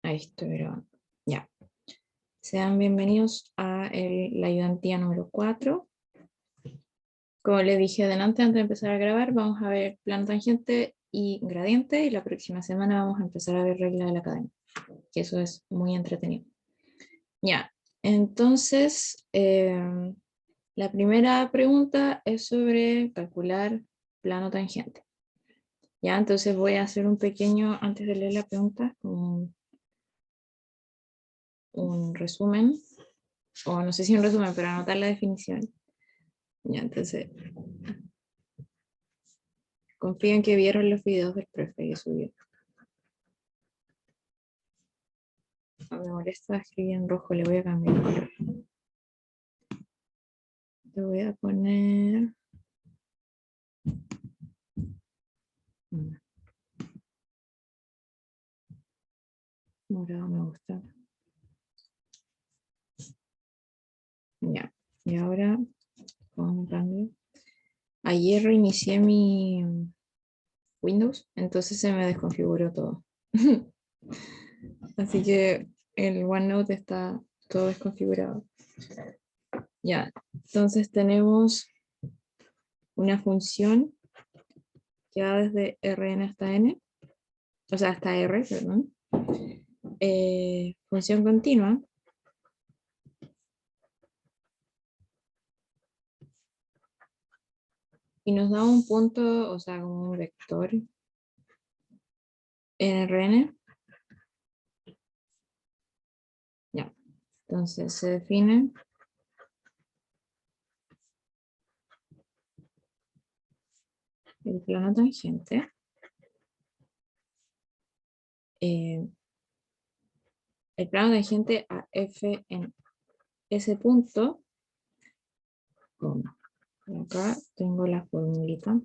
Ahí estoy grabando. Ya. Sean bienvenidos a la ayudantía número 4. Como les dije adelante, antes de empezar a grabar, vamos a ver plano tangente y gradiente, y la próxima semana vamos a empezar a ver regla de la academia, que eso es muy entretenido. Ya, entonces, la primera pregunta es sobre calcular plano tangente. Ya, entonces voy a hacer un pequeño, antes de leer la pregunta, un resumen, o no sé si un resumen, pero anotar la definición. Ya, entonces, confío en que vieron los videos del profe que subió. No me molesta escribir en rojo, le voy a cambiar el color. Le voy a poner... morado me gusta. Ya, y ahora, ¿cómo cambio? Ayer reinicié mi Windows, entonces se me desconfiguró todo. Así que el OneNote está todo desconfigurado. Ya, entonces tenemos una función que va desde Rn hasta n, o sea, hasta R, perdón. Función continua. Y nos da un punto, o sea, como un vector en Rn. Ya, entonces se define el plano tangente. El plano tangente a f en ese punto. Acá tengo la formulita.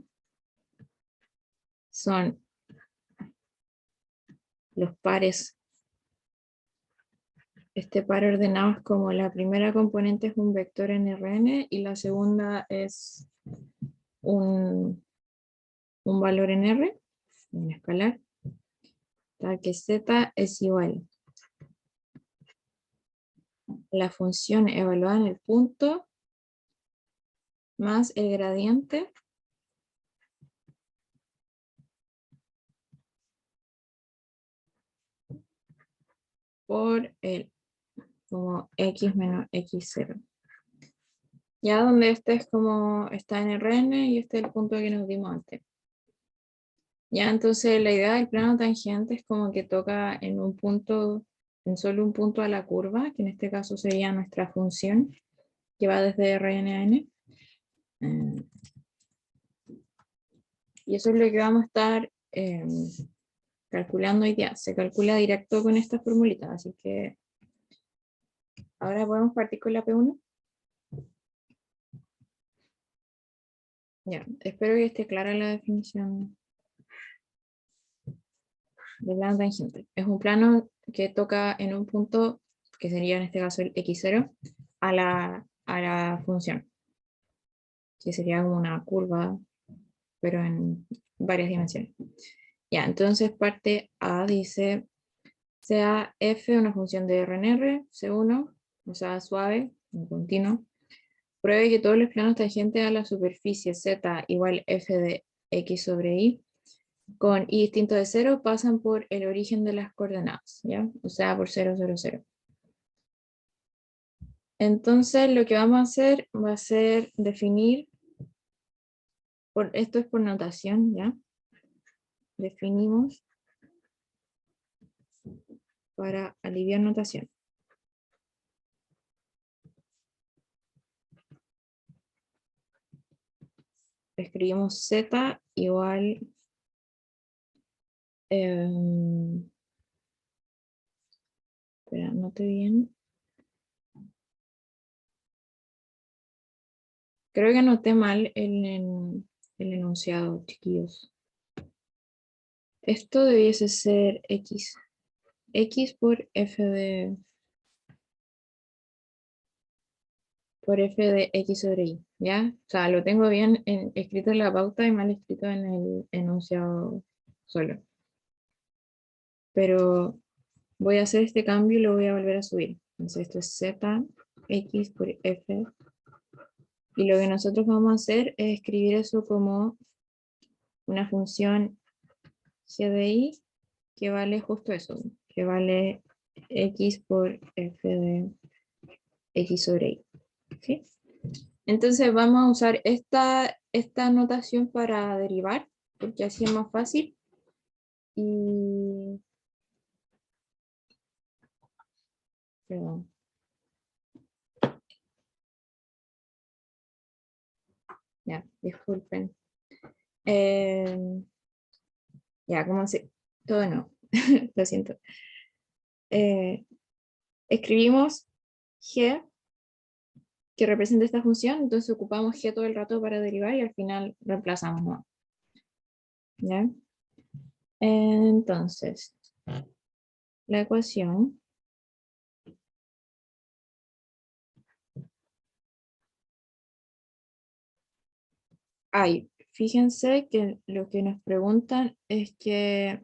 Son los pares. Este par ordenado es como la primera componente es un vector en Rn y la segunda es un valor en R, un escalar, tal que z es igual la función evaluada en el punto más el gradiente por el como x menos x0. Ya donde este es como está en Rn y este es el punto que nos dimos antes. Ya, entonces la idea del plano tangente es como que toca en un punto, en solo un punto a la curva, que en este caso sería nuestra función, que va desde Rn a n. Y eso es lo que vamos a estar calculando hoy día. Se calcula directo con esta formulita, así que ahora podemos partir con la P1. Ya, espero que esté clara la definición de plano tangente. Es un plano que toca en un punto, que sería en este caso el x0, a la función, que sería como una curva, pero en varias dimensiones. Ya, entonces parte A dice, sea f una función de Rn, C1, o sea, suave, un continuo, pruebe que todos los planos tangentes a la superficie z igual f de x sobre y, con y distinto de 0, pasan por el origen de las coordenadas, ¿ya? O sea, por 0, 0, 0. Entonces, lo que vamos a hacer va a ser definir, esto es por notación, ¿ya? Definimos para aliviar notación. Escribimos z igual espera, note bien. Creo que anoté mal el enunciado, chiquillos. Esto debiese ser x. X por f de x sobre y, ¿ya? O sea, lo tengo bien escrito en la pauta y mal escrito en el enunciado solo. Pero voy a hacer este cambio y lo voy a volver a subir. Entonces esto es z, x por f. Y lo que nosotros vamos a hacer es escribir eso como una función g de i que vale justo eso, que vale x por f de x sobre y. ¿Sí? Entonces vamos a usar esta notación para derivar, porque así es más fácil. Y... Perdón. Ya, disculpen. Ya, ¿cómo se...? Todo no, lo siento. Escribimos g que representa esta función, entonces ocupamos g todo el rato para derivar y al final reemplazamos, ¿no? ¿Ya? Entonces, la ecuación fíjense que lo que nos preguntan es que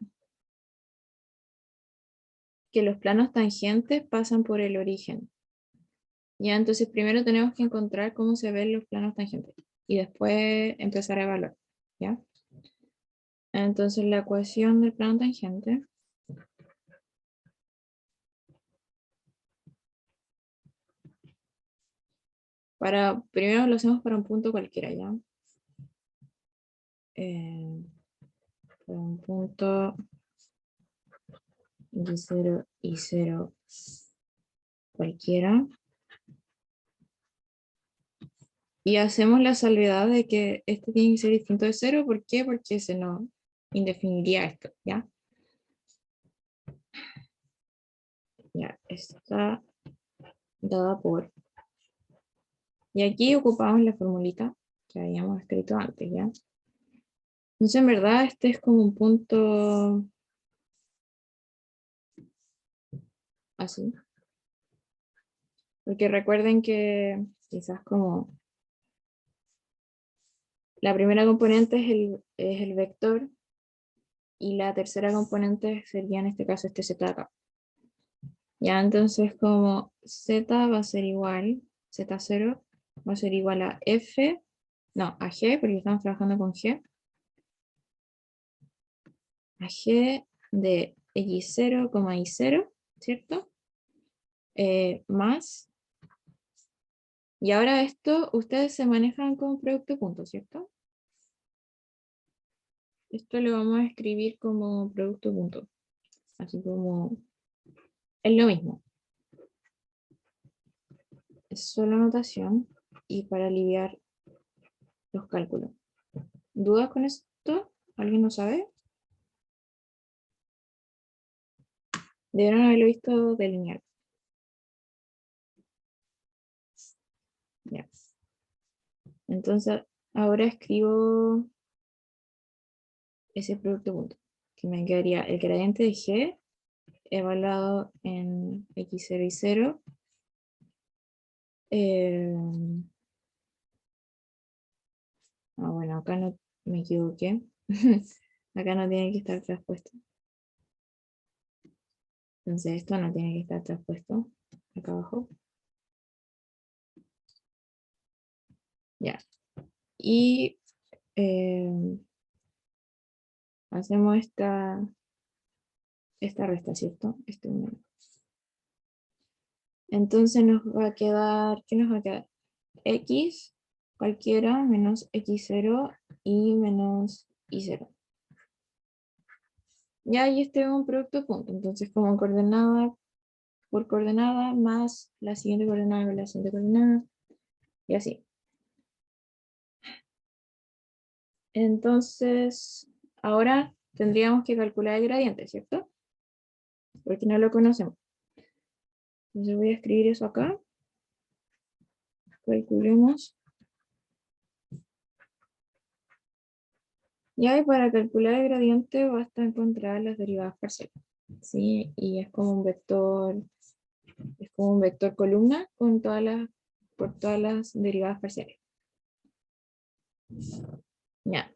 los planos tangentes pasan por el origen. Ya, entonces primero tenemos que encontrar cómo se ven los planos tangentes y después empezar a evaluar, ¿ya? Entonces la ecuación del plano tangente primero lo hacemos para un punto cualquiera, ¿ya? Para un punto y0 y 0 cualquiera. Y hacemos la salvedad de que este tiene que ser distinto de 0. ¿Por qué? Porque se nos indefiniría esto, ¿ya? Ya, está dada por... Y aquí ocupamos la formulita que habíamos escrito antes, ¿ya? Entonces, en verdad, este es como un punto así. Porque recuerden que quizás como la primera componente es el vector y la tercera componente sería en este caso este z de acá. Ya, entonces como z va a ser igual, z0 va a ser igual a f, no, a g, porque estamos trabajando con g, a g de x0, y0, ¿cierto? Más, y ahora esto ustedes se manejan con producto punto, ¿cierto? Esto lo vamos a escribir como producto punto, así como es lo mismo, es solo notación y para aliviar los cálculos. ¿Dudas con esto? ¿Alguien no sabe? Debieron haberlo visto delinear. Ya. Entonces, ahora escribo ese producto punto, que me quedaría el gradiente de G evaluado en x0 y 0. Bueno, acá no me equivoqué. Acá no tiene que estar traspuesto. Entonces esto no tiene que estar traspuesto acá abajo. Ya. Y hacemos esta resta, ¿cierto? Este número. Entonces nos va a quedar, ¿qué nos va a quedar? X cualquiera menos x0 y menos y0. Ya, y este es un producto punto. Entonces como coordenada por coordenada más la siguiente coordenada con la siguiente coordenada y así. Entonces, ahora tendríamos que calcular el gradiente, ¿cierto? Porque no lo conocemos. Entonces voy a escribir eso acá. Calculemos. Ya, y para calcular el gradiente basta encontrar las derivadas parciales. ¿Sí? Y es como un vector columna con por todas las derivadas parciales. Ya.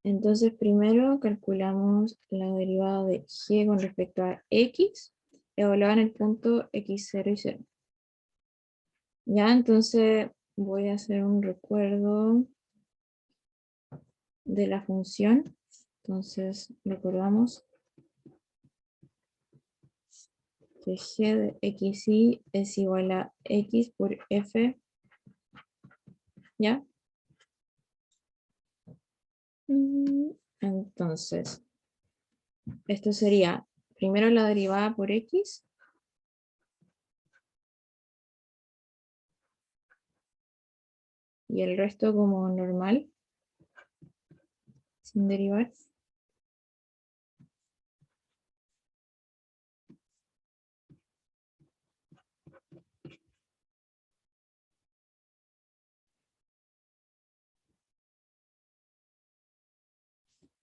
Entonces primero calculamos la derivada de g con respecto a x, evaluada en el punto x0 y 0. Ya, entonces voy a hacer un recuerdo de la función. Entonces recordamos que g de xy es igual a x por f, ¿ya? Entonces, esto sería primero la derivada por x, y el resto como normal, sin derivar.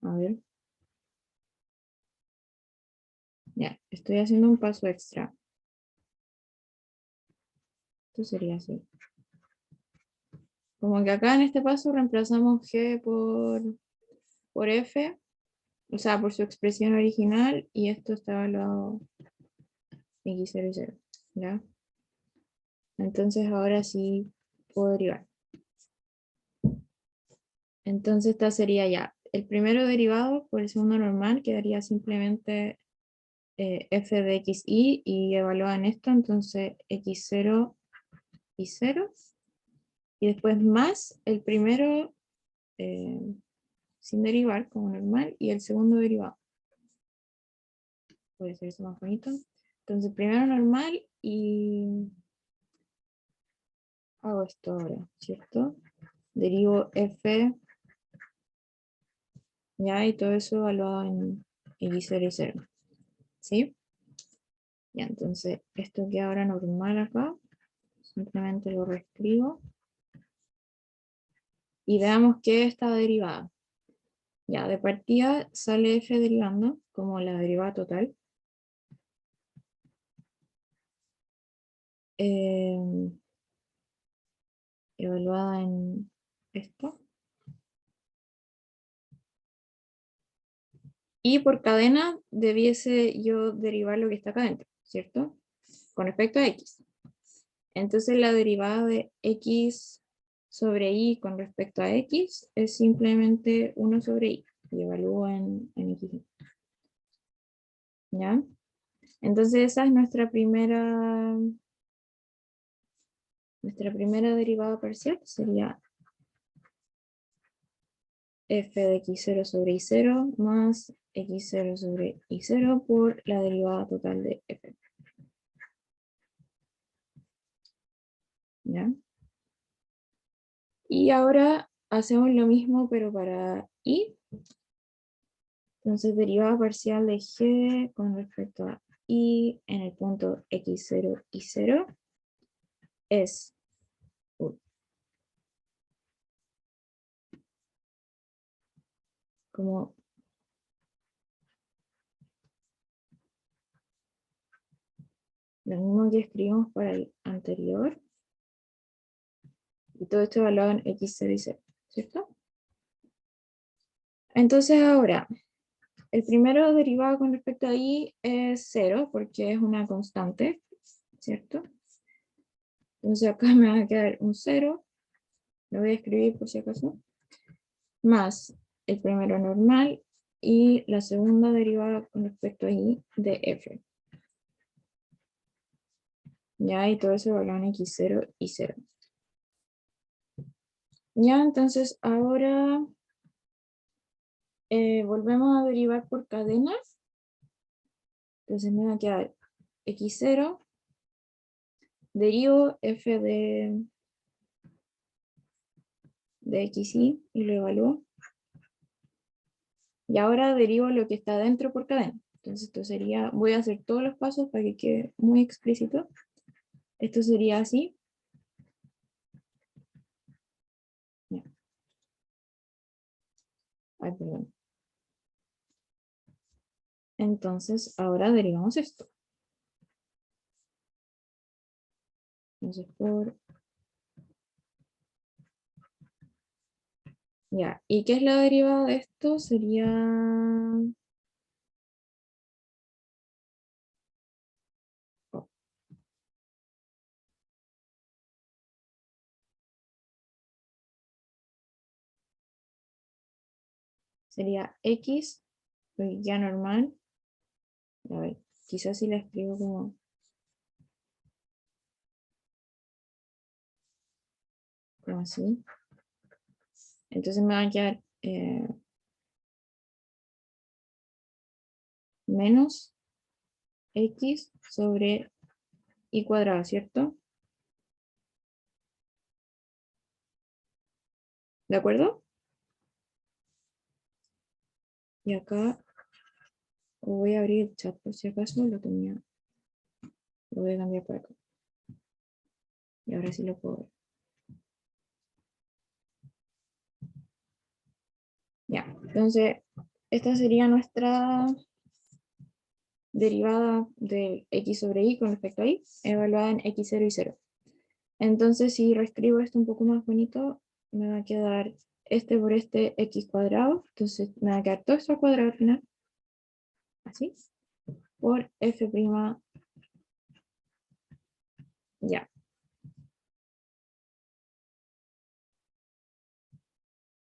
A ver, ya, estoy haciendo un paso extra. Esto sería así. Como que acá en este paso reemplazamos g por f, o sea, por su expresión original, y esto está evaluado x0 y 0, ¿ya? Entonces ahora sí puedo derivar. Entonces esta sería ya el primero derivado por el segundo normal, quedaría simplemente f de xy y evaluaban esto, entonces x0 y 0, y después más el primero eh, sin derivar como normal y el segundo derivado. Puede ser eso más bonito. Entonces primero normal y hago esto ahora, ¿cierto? Derivo f, ya, y todo eso evaluado en x0 y 0, ¿sí? Ya, entonces esto queda ahora normal acá, simplemente lo reescribo y veamos qué está derivada. Ya, de partida sale f derivando como la derivada total. Evaluada en esto. Y por cadena debiese yo derivar lo que está acá adentro, ¿cierto? Con respecto a x. Entonces la derivada de x sobre y con respecto a x es simplemente 1 sobre y. Y evalúo en x. ¿Ya? Entonces esa es nuestra primera derivada parcial, sería f de x0 sobre y0 más x0 sobre y0 por la derivada total de f. ¿Ya? Y ahora hacemos lo mismo, pero para y. Entonces, derivada parcial de g con respecto a y en el punto x0 y 0 es como lo mismo que escribimos para el anterior. Y todo esto evaluado en x0 y 0, ¿cierto? Entonces ahora, el primero derivado con respecto a y es 0, porque es una constante, ¿cierto? Entonces acá me va a quedar un 0, lo voy a escribir por si acaso, más el primero normal y la segunda derivada con respecto a y de f. Ya, y todo eso evalúa en x0 y 0. Ya, entonces ahora volvemos a derivar por cadenas. Entonces me va a quedar x0, derivo f de xy y lo evalúo. Y ahora derivo lo que está dentro por cadena. Entonces esto sería, voy a hacer todos los pasos para que quede muy explícito. Esto sería así. Ya. Ay, perdón. Entonces ahora derivamos esto. Entonces por Ya, ¿y qué es la derivada de esto? Sería... oh, sería x, pues ya normal. A ver, quizás si la escribo como así. Entonces me va a quedar menos x sobre y cuadrado, ¿cierto? ¿De acuerdo? Y acá voy a abrir el chat por si acaso lo tenía. Lo voy a cambiar por acá. Y ahora sí lo puedo ver. Ya, entonces esta sería nuestra derivada de x sobre y con respecto a y, evaluada en x0 y 0. Entonces, si reescribo esto un poco más bonito, me va a quedar este por este x cuadrado. Entonces, me va a quedar todo esto al cuadrado al final. Así. Por f'. Ya.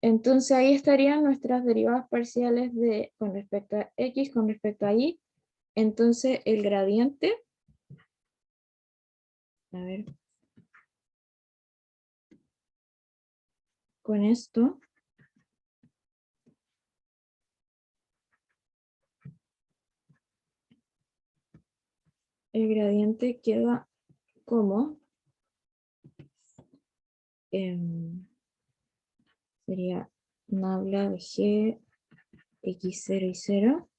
Entonces, ahí estarían nuestras derivadas parciales con respecto a x, con respecto a y. Entonces, el gradiente. A ver. Con esto. El gradiente queda como sería nabla de g x0 y 0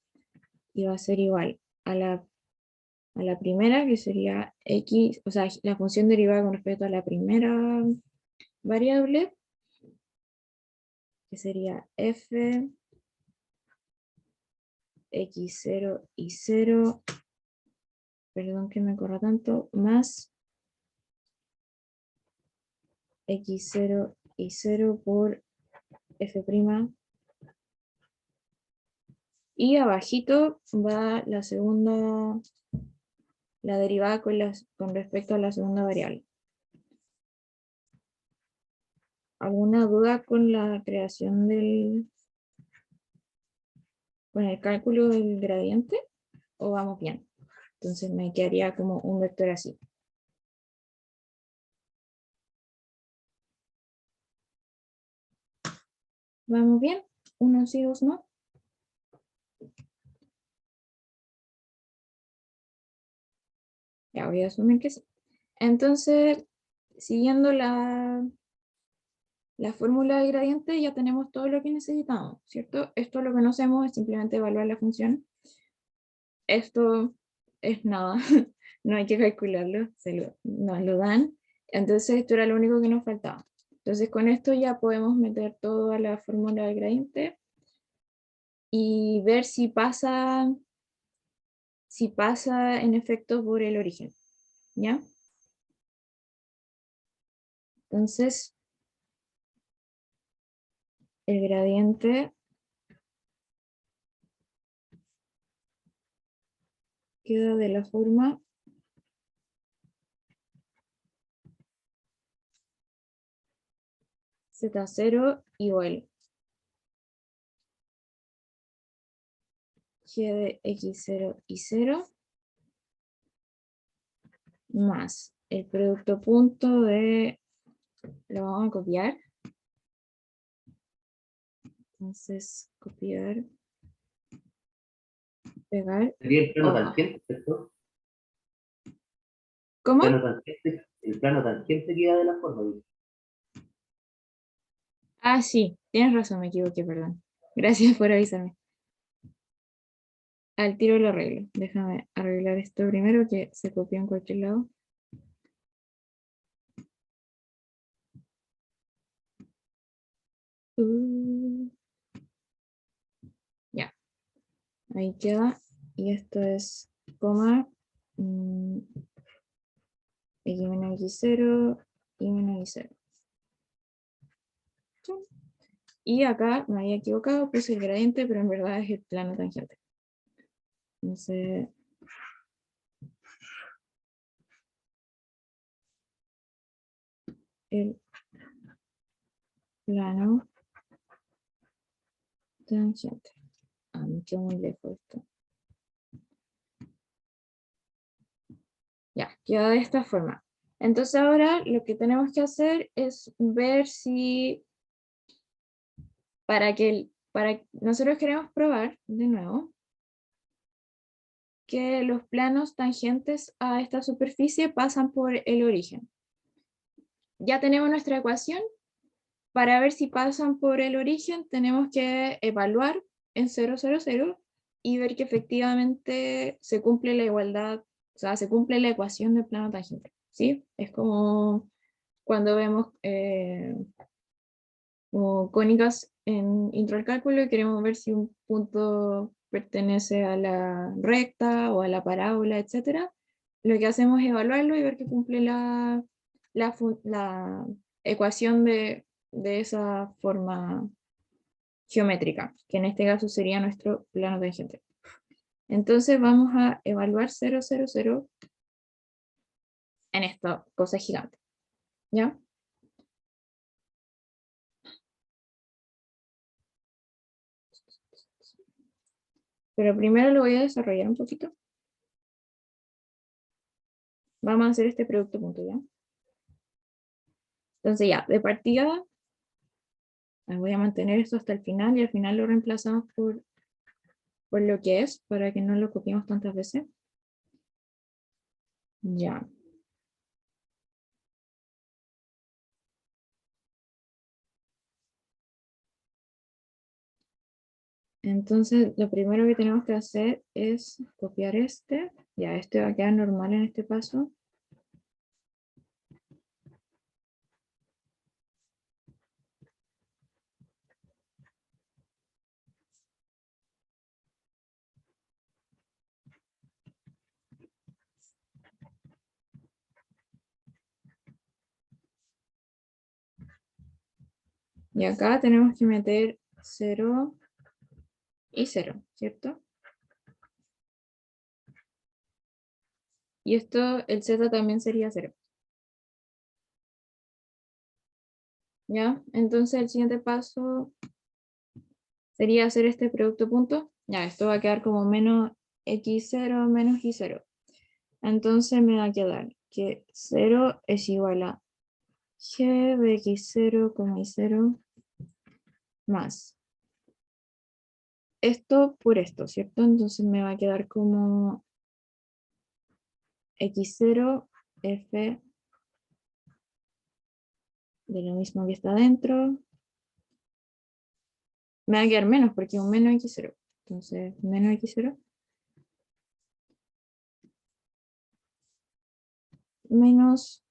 y va a ser igual a la primera, que sería x, o sea, la función derivada con respecto a la primera variable, que sería f x0 y 0, perdón que me corra tanto, más x0 y 0 por f'. Y abajito va la segunda, la derivada con respecto a la segunda variable. ¿Alguna duda con la creación con el cálculo del gradiente? ¿O vamos bien? Entonces me quedaría como un vector así. ¿Vamos bien? ¿Unos sí, dos no? Ya voy a asumir que sí. Entonces, siguiendo la fórmula de gradiente, ya tenemos todo lo que necesitamos, ¿cierto? Esto lo que no hacemos es simplemente evaluar la función. Esto es nada, no hay que calcularlo, nos lo dan. Entonces, esto era lo único que nos faltaba. Entonces, con esto ya podemos meter todo a la fórmula de gradiente y ver si pasa en efecto por el origen, ¿ya? Entonces, el gradiente queda de la forma z0 igual g de x0 y 0 más el producto punto de, lo vamos a copiar, entonces copiar, pegar, Sería el plano hoja. tangente, ¿cierto? ¿Cómo? El plano tangente queda de la forma. Ah, sí, tienes razón, me equivoqué, perdón. Gracias por avisarme. Al tiro lo arreglo. Déjame arreglar esto primero que se copió en cualquier lado. Ya, ahí queda. Y esto es coma x menos x0 y menos y0. Y acá me había equivocado, puse el gradiente, pero en verdad es el plano tangente. Entonces, el plano tangente. Ah, me quedó muy lejos esto. Ya, queda de esta forma. Entonces ahora lo que tenemos que hacer es ver si nosotros queremos probar de nuevo que los planos tangentes a esta superficie pasan por el origen. Ya tenemos nuestra ecuación. Para ver si pasan por el origen, tenemos que evaluar en 0, 0, 0 y ver que efectivamente se cumple la igualdad, o sea, se cumple la ecuación del plano tangente. ¿Sí? Es como cuando vemos como cónicas en intro al cálculo y queremos ver si un punto pertenece a la recta o a la parábola, etc. Lo que hacemos es evaluarlo y ver que cumple la ecuación de esa forma geométrica, que en este caso sería nuestro plano tangente. Entonces vamos a evaluar 0, 0, 0 en esta cosa gigante. ¿Ya? Pero primero lo voy a desarrollar un poquito. Vamos a hacer este producto punto, ¿ya? Entonces ya, de partida, voy a mantener esto hasta el final y al final lo reemplazamos por lo que es, para que no lo copiemos tantas veces. Ya. Entonces, lo primero que tenemos que hacer es copiar este. Ya, este va a quedar normal en este paso. Y acá tenemos que meter 0 y 0, ¿cierto? Y esto, el z también sería 0. ¿Ya? Entonces el siguiente paso sería hacer este producto punto. Ya, esto va a quedar como menos x0 menos y0. Entonces me va a quedar que 0 es igual a g de x0, y0 más esto por esto, ¿cierto? Entonces me va a quedar como x0 f de lo mismo que está dentro. Me va a quedar menos porque es un menos x0. Entonces, menos x0 menos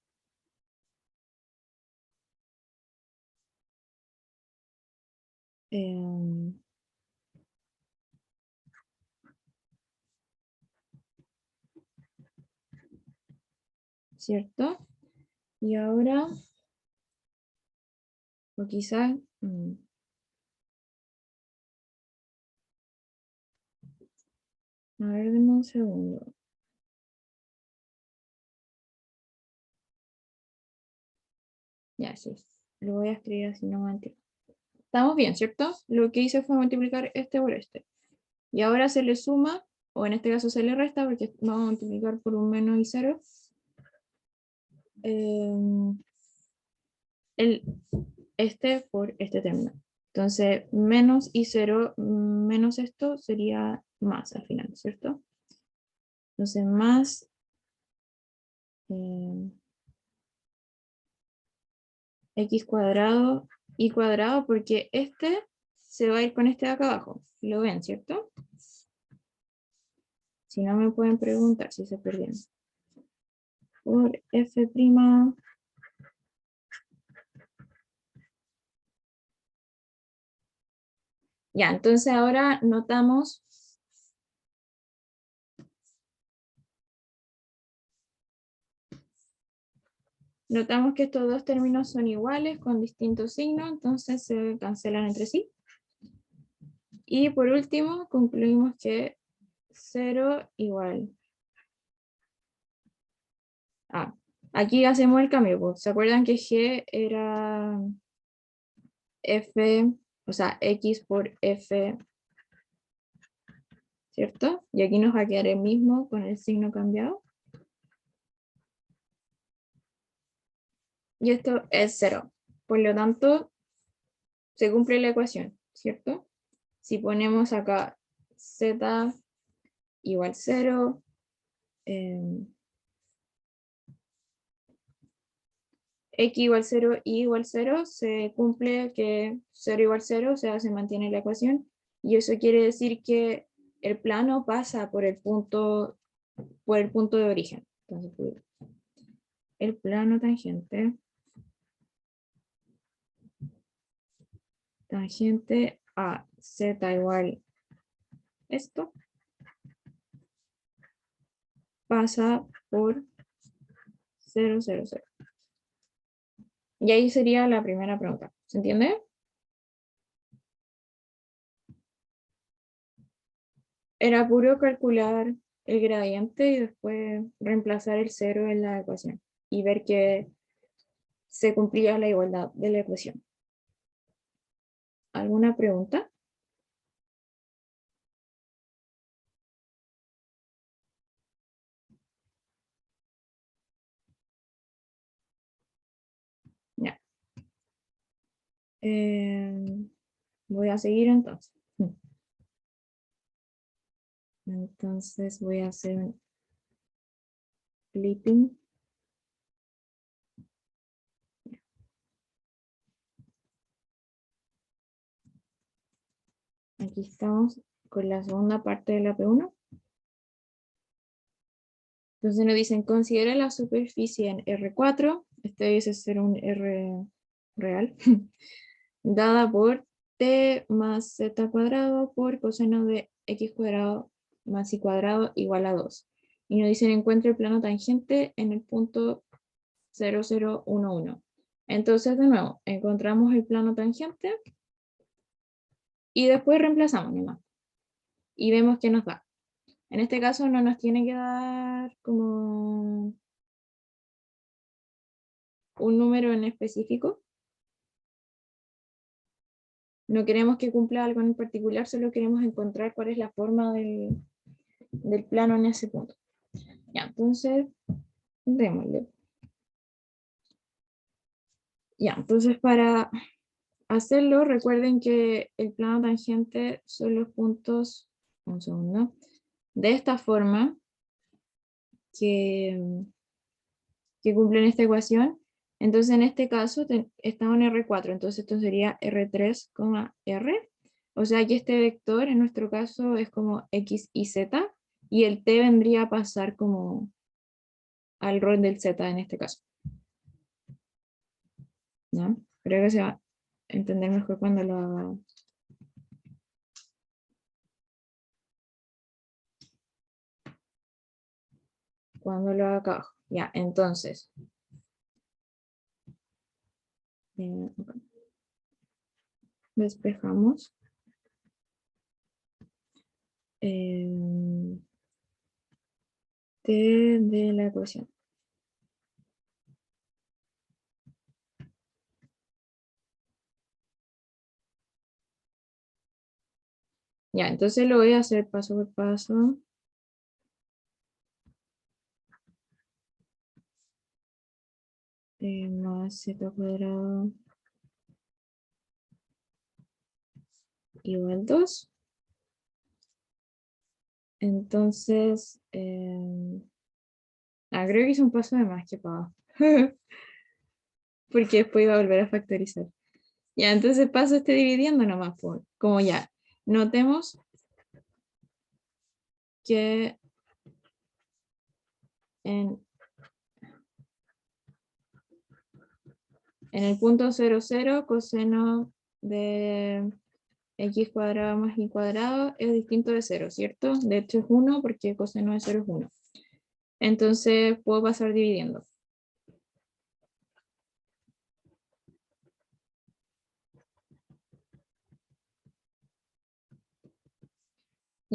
¿cierto? Y ahora, o quizás, a ver, denme un segundo. Ya, sí, lo voy a escribir así, no mentira. Estamos bien, ¿cierto? Lo que hice fue multiplicar este por este. Y ahora se le suma, o en este caso se le resta, porque vamos a multiplicar por un menos y 0. Este por este término. Entonces, menos y 0 menos esto sería más al final, ¿cierto? Entonces, más eh, x cuadrado y cuadrado, porque este se va a ir con este de acá abajo. Lo ven, ¿cierto? Si no me pueden preguntar si se perdieron. Por f'. Ya, entonces ahora notamos Notamos que estos dos términos son iguales con distintos signos, entonces se cancelan entre sí. Y por último, concluimos que 0 igual. Aquí hacemos el cambio, pues. ¿Se acuerdan que G era F, o sea, X por F, ¿cierto? Y aquí nos va a quedar el mismo con el signo cambiado. Y esto es 0. Por lo tanto, se cumple la ecuación, ¿cierto? Si ponemos acá Z igual 0, X igual 0, Y igual 0, se cumple que 0 igual 0, o sea, se mantiene la ecuación. Y eso quiere decir que el plano pasa por el punto de origen. Entonces, el plano tangente a Z igual esto, pasa por 0, 0, 0. Y ahí sería la primera pregunta. ¿Se entiende? Era puro calcular el gradiente y después reemplazar el 0 en la ecuación y ver que se cumplía la igualdad de la ecuación. ¿Alguna pregunta? Ya. Voy a seguir entonces. Entonces voy a hacer un flipping. Aquí estamos con la segunda parte de la P1. Entonces nos dicen, considera la superficie en R4, este debe ser un R real, dada por T más Z cuadrado por coseno de X cuadrado más Y cuadrado igual a 2. Y nos dicen, encuentra el plano tangente en el punto 0011. Entonces, de nuevo, encontramos el plano tangente y después reemplazamos nomás. Y vemos qué nos da. En este caso no nos tiene que dar como un número en específico. No queremos que cumpla algo en particular, solo queremos encontrar cuál es la forma del plano en ese punto. Ya, entonces, démosle. Ya, entonces para hacerlo, recuerden que el plano tangente son los puntos, un segundo, de esta forma que cumplen esta ecuación. Entonces en este caso estamos en R4, entonces esto sería R3, R. O sea que este vector en nuestro caso es como X y Z, y el T vendría a pasar como al rol del Z en este caso. ¿Ya? Creo que se va a entender mejor cuando lo haga. Cuando lo haga acá abajo. Ya, entonces. Okay. Despejamos. T de la ecuación. Ya, entonces lo voy a hacer paso por paso. Más Z cuadrado igual 2. Entonces, creo que hice un paso de más que para porque después iba a volver a factorizar. Ya, entonces paso dividiendo nomás, como ya. Notemos que en el punto 0, 0, coseno de X cuadrado más Y cuadrado es distinto de 0, ¿cierto? De hecho es 1 porque coseno de 0 es 1. Entonces puedo pasar dividiendo.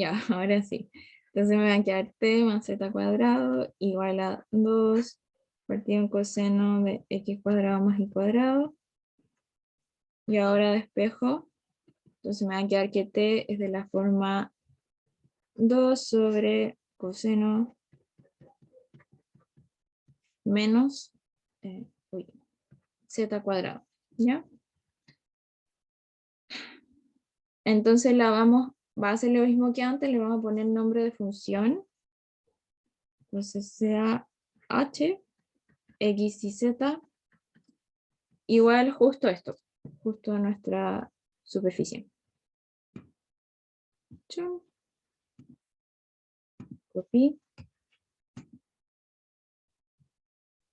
Ya, ahora sí. Entonces me va a quedar t más z cuadrado igual a 2 partido en coseno de x cuadrado más y cuadrado. Y ahora despejo. Entonces me va a quedar que t es de la forma 2 sobre coseno menos z cuadrado. ¿Ya? Entonces va a ser lo mismo que antes, le vamos a poner nombre de función. Entonces sea h, x y z, igual justo esto, justo a nuestra superficie. Chum. Copy.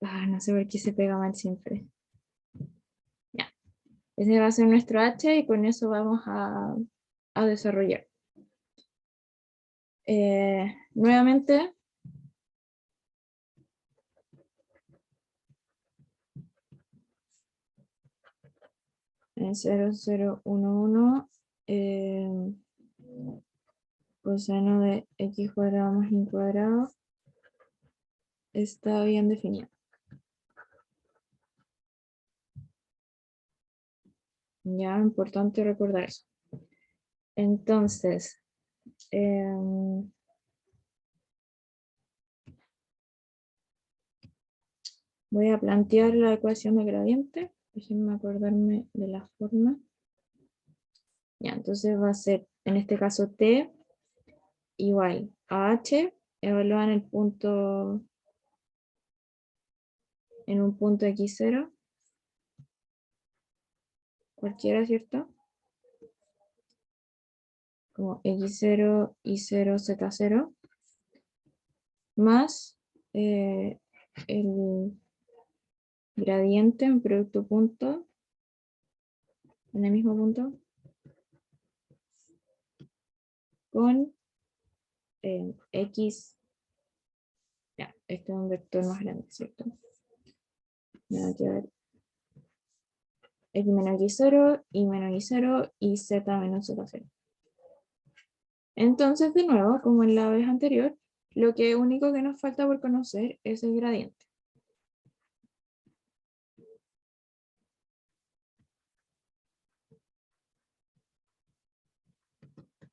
No sé por qué se pega mal siempre. Ya. Ese va a ser nuestro h y con eso vamos a desarrollar. Nuevamente, en 0, 0, 1, 1, coseno de x cuadrado más y cuadrado está bien definido. Ya, importante recordar eso. Entonces, voy a plantear la ecuación de gradiente. Déjenme acordarme de la forma. Ya, entonces va a ser, en este caso, t igual a h, evaluada en el punto, en un punto x0, cualquiera, ¿cierto? Como x0, y0, z0, más el gradiente en producto punto, en el mismo punto, con x, ya, este es un vector más grande, ¿cierto? Me va a quedar x menos y0, y menos y0, y z menos z0. Entonces, de nuevo, como en la vez anterior, lo que único que nos falta por conocer es el gradiente.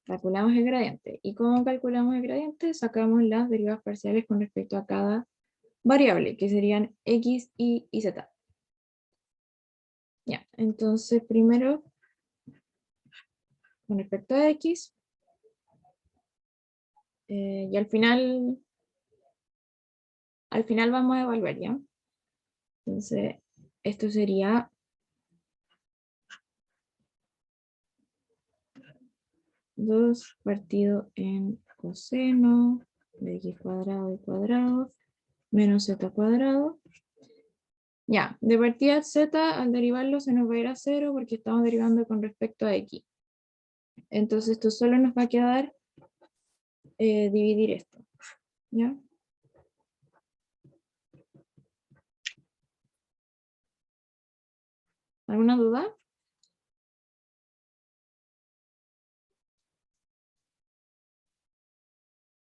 Calculamos el gradiente. ¿Y cómo calculamos el gradiente? Sacamos las derivadas parciales con respecto a cada variable, que serían x, y z. Ya, entonces primero, con respecto a x, y al final vamos a evaluar, ¿ya? Entonces, esto sería 2 partido en coseno de x cuadrado y cuadrado menos z cuadrado. Ya, de partida z al derivarlo se nos va a ir a 0 porque estamos derivando con respecto a x. Entonces esto solo nos va a quedar dividir esto. ¿Ya? ¿Alguna duda?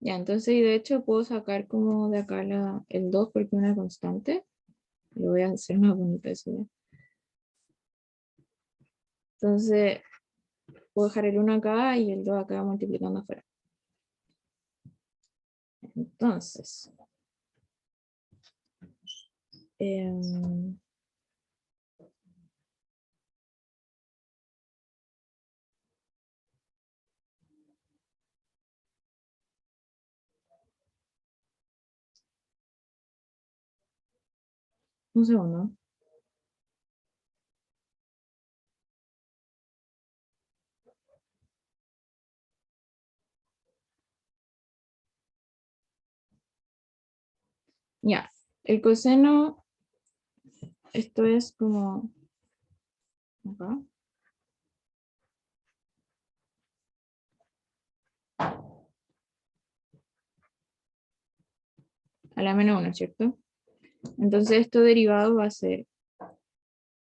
Ya, entonces y de hecho puedo sacar como de acá el 2 porque es una constante. Lo voy a hacer más bonito eso ya. Entonces puedo dejar el 1 acá y el 2 acá multiplicando afuera. Entonces, un segundo. Ya, el coseno, esto es como acá. A la menos 1, ¿cierto? Entonces esto derivado va a ser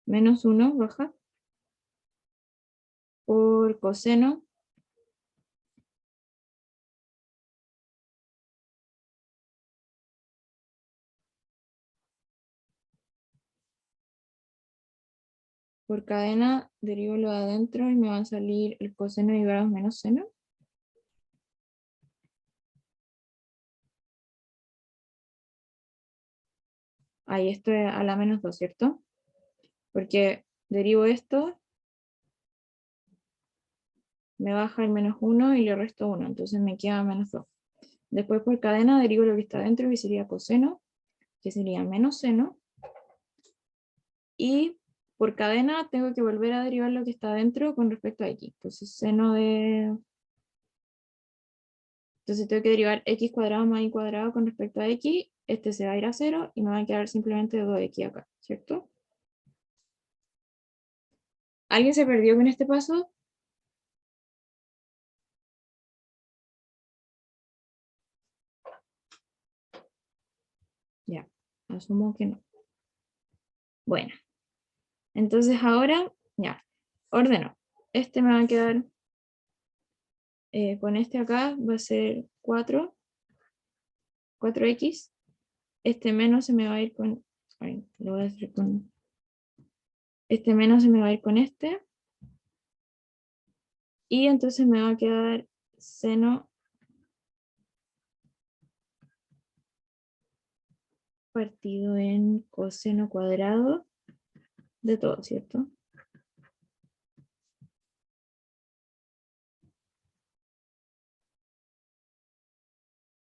menos 1 baja por coseno por cadena derivo lo de adentro y me va a salir el coseno de grados menos seno. Ahí esto es a la menos 2, ¿cierto? Porque derivo esto, me baja el menos 1 y le resto 1, entonces me queda menos 2. Después por cadena derivo lo que está adentro, que sería coseno, que sería menos seno. Y por cadena tengo que volver a derivar lo que está adentro con respecto a x. Entonces seno de... Entonces tengo que derivar x cuadrado más y cuadrado con respecto a x. Este se va a ir a 0 y me va a quedar simplemente 2x acá, ¿cierto? ¿Alguien se perdió con este paso? Ya, asumo que no. Bueno, entonces ahora, ya, ordeno. Este me va a quedar, con este acá va a ser 4x. Este menos se me va a ir con, ay, lo voy a hacer con, este menos se me va a ir con este. Y entonces me va a quedar seno partido en coseno cuadrado de todo, ¿cierto?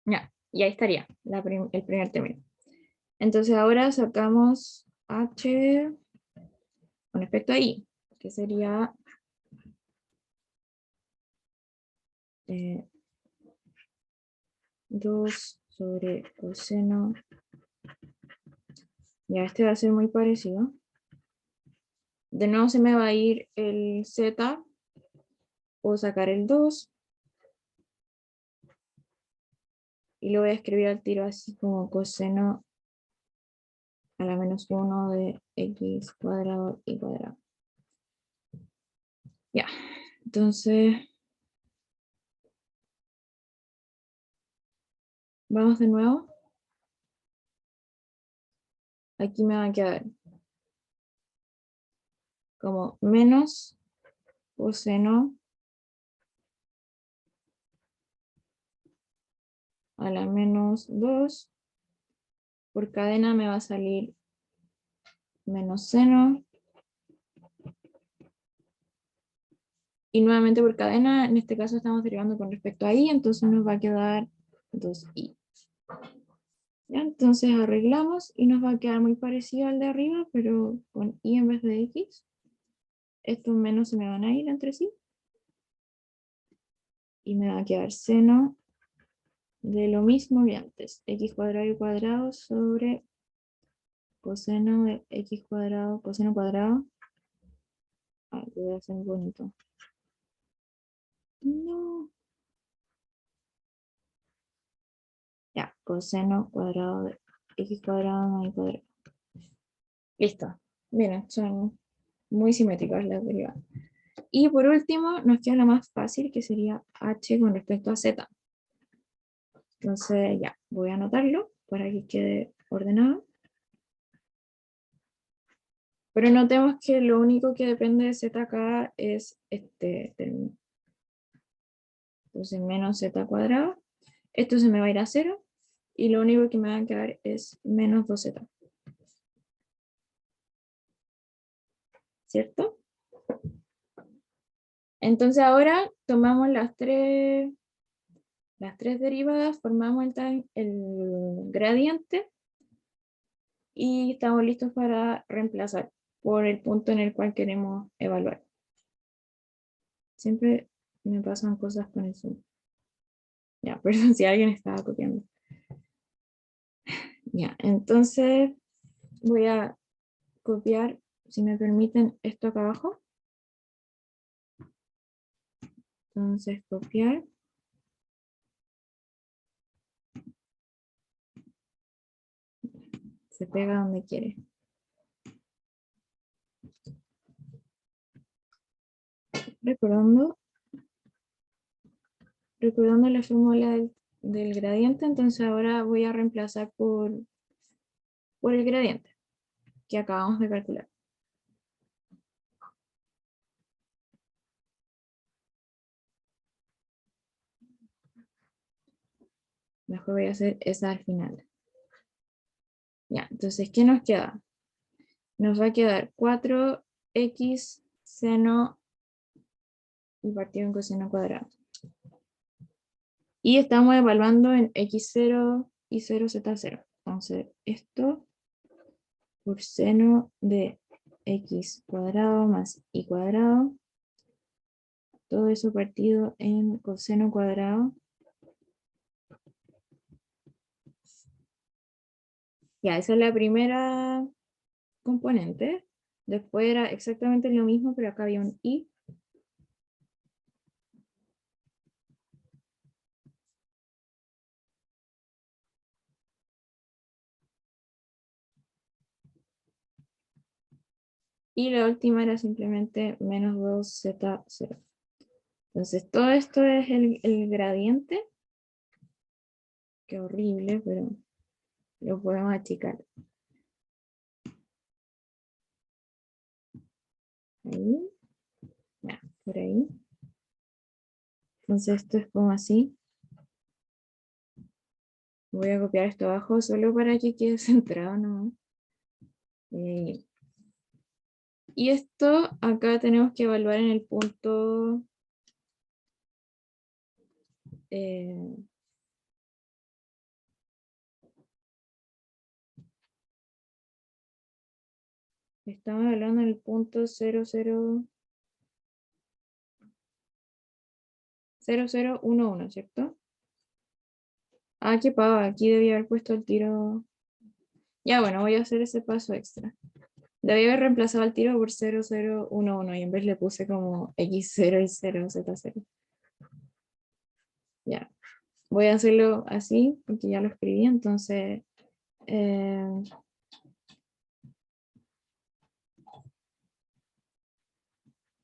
Ya, y ahí estaría el primer término. Entonces ahora sacamos h con respecto a i, que sería 2 sobre coseno. Ya, este va a ser muy parecido. De nuevo se me va a ir el z, o sacar el 2, y lo voy a escribir al tiro así como coseno a la menos 1 de x cuadrado y cuadrado. Ya, entonces vamos de nuevo. Aquí me va a quedar como menos coseno a la menos 2. Por cadena me va a salir menos seno. Y nuevamente por cadena, en este caso estamos derivando con respecto a i, entonces nos va a quedar 2i. ¿Ya? Entonces arreglamos y nos va a quedar muy parecido al de arriba, pero con i en vez de x. Estos menos se me van a ir entre sí. Y me va a quedar seno de lo mismo que antes. X cuadrado y cuadrado sobre coseno de x cuadrado, coseno cuadrado. Ah, lo voy a hacer bonito. No. Ya, coseno cuadrado de x cuadrado más y cuadrado. Listo. Miren, son muy simétricas las derivadas. Y por último, nos queda la más fácil, que sería h con respecto a z. Entonces, ya, voy a anotarlo para que quede ordenado. Pero notemos que lo único que depende de z acá es este término. Entonces, menos z cuadrado. Esto se me va a ir a 0. Y lo único que me va a quedar es menos 2z. ¿Cierto? Entonces ahora tomamos las tres derivadas, formamos el gradiente y estamos listos para reemplazar por el punto en el cual queremos evaluar. Siempre me pasan cosas con el Zoom. Ya, perdón si alguien estaba copiando. Ya, entonces voy a copiar, si me permiten, esto acá abajo. Entonces copiar. Se pega donde quiere. Recordando la fórmula del gradiente, entonces ahora voy a reemplazar por el gradiente que acabamos de calcular. Mejor voy a hacer esa al final. Ya, entonces, ¿qué nos queda? Nos va a quedar 4x seno y partido en coseno cuadrado. Y estamos evaluando en x0 y 0, z0. Entonces, esto por seno de x cuadrado más y cuadrado. Todo eso partido en coseno cuadrado. Ya, esa es la primera componente. Después era exactamente lo mismo, pero acá había un i. Y la última era simplemente menos 2z0. Entonces, todo esto es el gradiente. Qué horrible, pero lo podemos achicar. Ahí, ya, por ahí. Entonces, esto es como así. Voy a copiar esto abajo solo para que quede centrado, ¿no? Y esto acá tenemos que evaluar en el punto estamos hablando en el punto 0011, ¿cierto? Ah, qué pava, aquí debía haber puesto el tiro. Ya, bueno, voy a hacer ese paso extra. Debía haber reemplazado el tiro por 0011 y en vez le puse como x0 y 0z0. Ya, voy a hacerlo así porque ya lo escribí, entonces eh,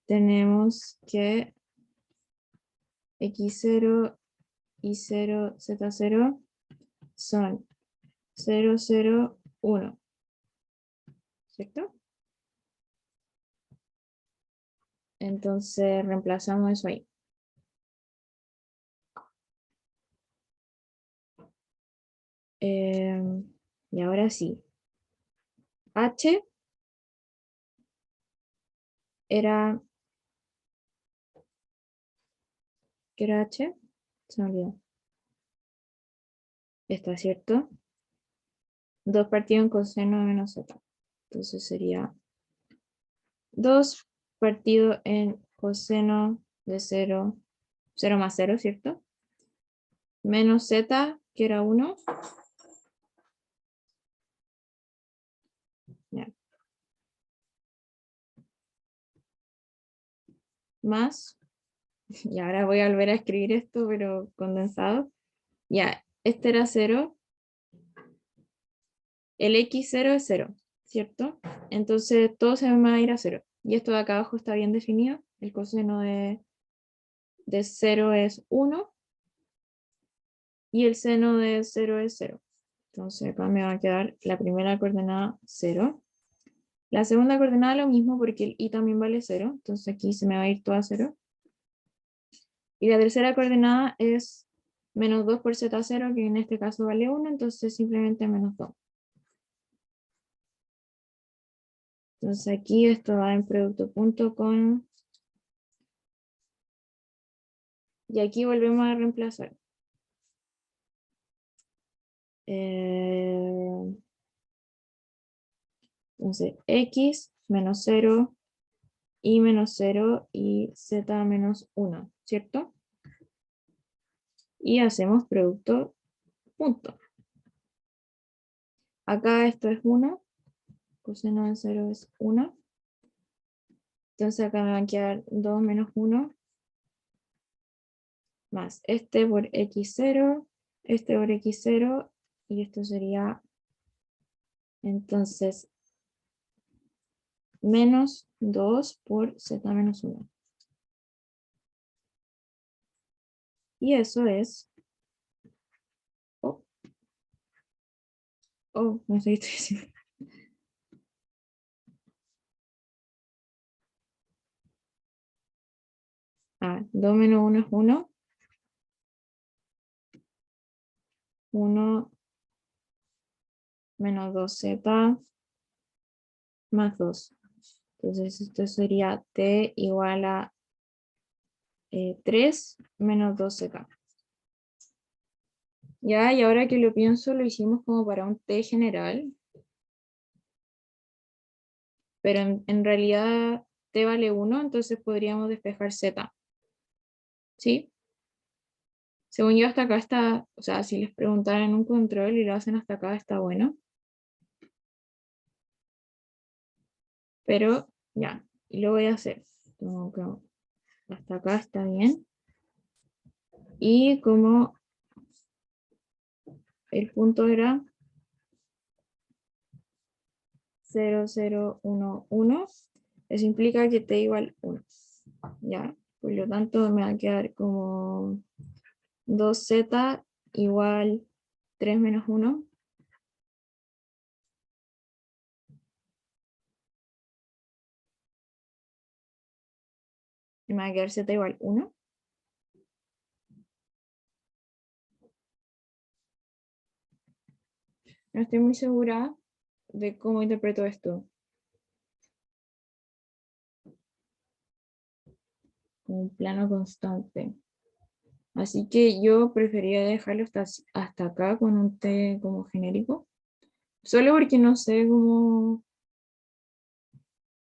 tenemos que x0 y 0z0 son 001, ¿cierto? Entonces reemplazamos eso ahí. Y ahora sí. H era, ¿qué era H? Se me olvidó. Está, ¿cierto? 2 partido en coseno de menos z. Entonces sería 2 partido en coseno de 0, 0 más 0, ¿cierto? Menos z, que era 1. Ya. Más, y ahora voy a volver a escribir esto, pero condensado. Ya, este era 0. El x0 es 0, ¿cierto? Entonces todo se va a ir a 0. Y esto de acá abajo está bien definido. El coseno de 0 es 1 y el seno de 0 es 0. Entonces acá me va a quedar la primera coordenada 0. La segunda coordenada lo mismo porque el i también vale 0. Entonces aquí se me va a ir todo a 0. Y la tercera coordenada es menos 2 por z0, que en este caso vale 1. Entonces simplemente menos 2. Entonces aquí esto va en producto punto con. Y aquí volvemos a reemplazar. Entonces, x menos 0, y menos 0 y z menos 1, ¿cierto? Y hacemos producto punto. Acá esto es 1, coseno de 0 es 1. Entonces acá me va a quedar 2 menos 1, más este por x0, este por x0, y esto sería entonces menos 2 por z menos 1. Y eso es, oh, no sé qué estoy diciendo. 2 menos 1 es 1. 1 menos 2z más 2. Entonces esto sería t igual a 3 menos 2z. Ya, y ahora que lo pienso, lo hicimos como para un t general. Pero en realidad t vale 1, entonces podríamos despejar z. ¿Sí? Según yo hasta acá está, o sea, si les preguntaran en un control y lo hacen hasta acá, está bueno. Pero ya, y lo voy a hacer. Como que hasta acá está bien. Y como el punto era 0, 0, 1, 1, eso implica que t igual 1. Ya, por lo tanto me va a quedar como 2z igual 3 menos 1. Y me va a quedar z igual 1. No estoy muy segura de cómo interpreto esto. Como un plano constante. Así que yo preferiría dejarlo hasta acá con un t como genérico. Solo porque no sé cómo,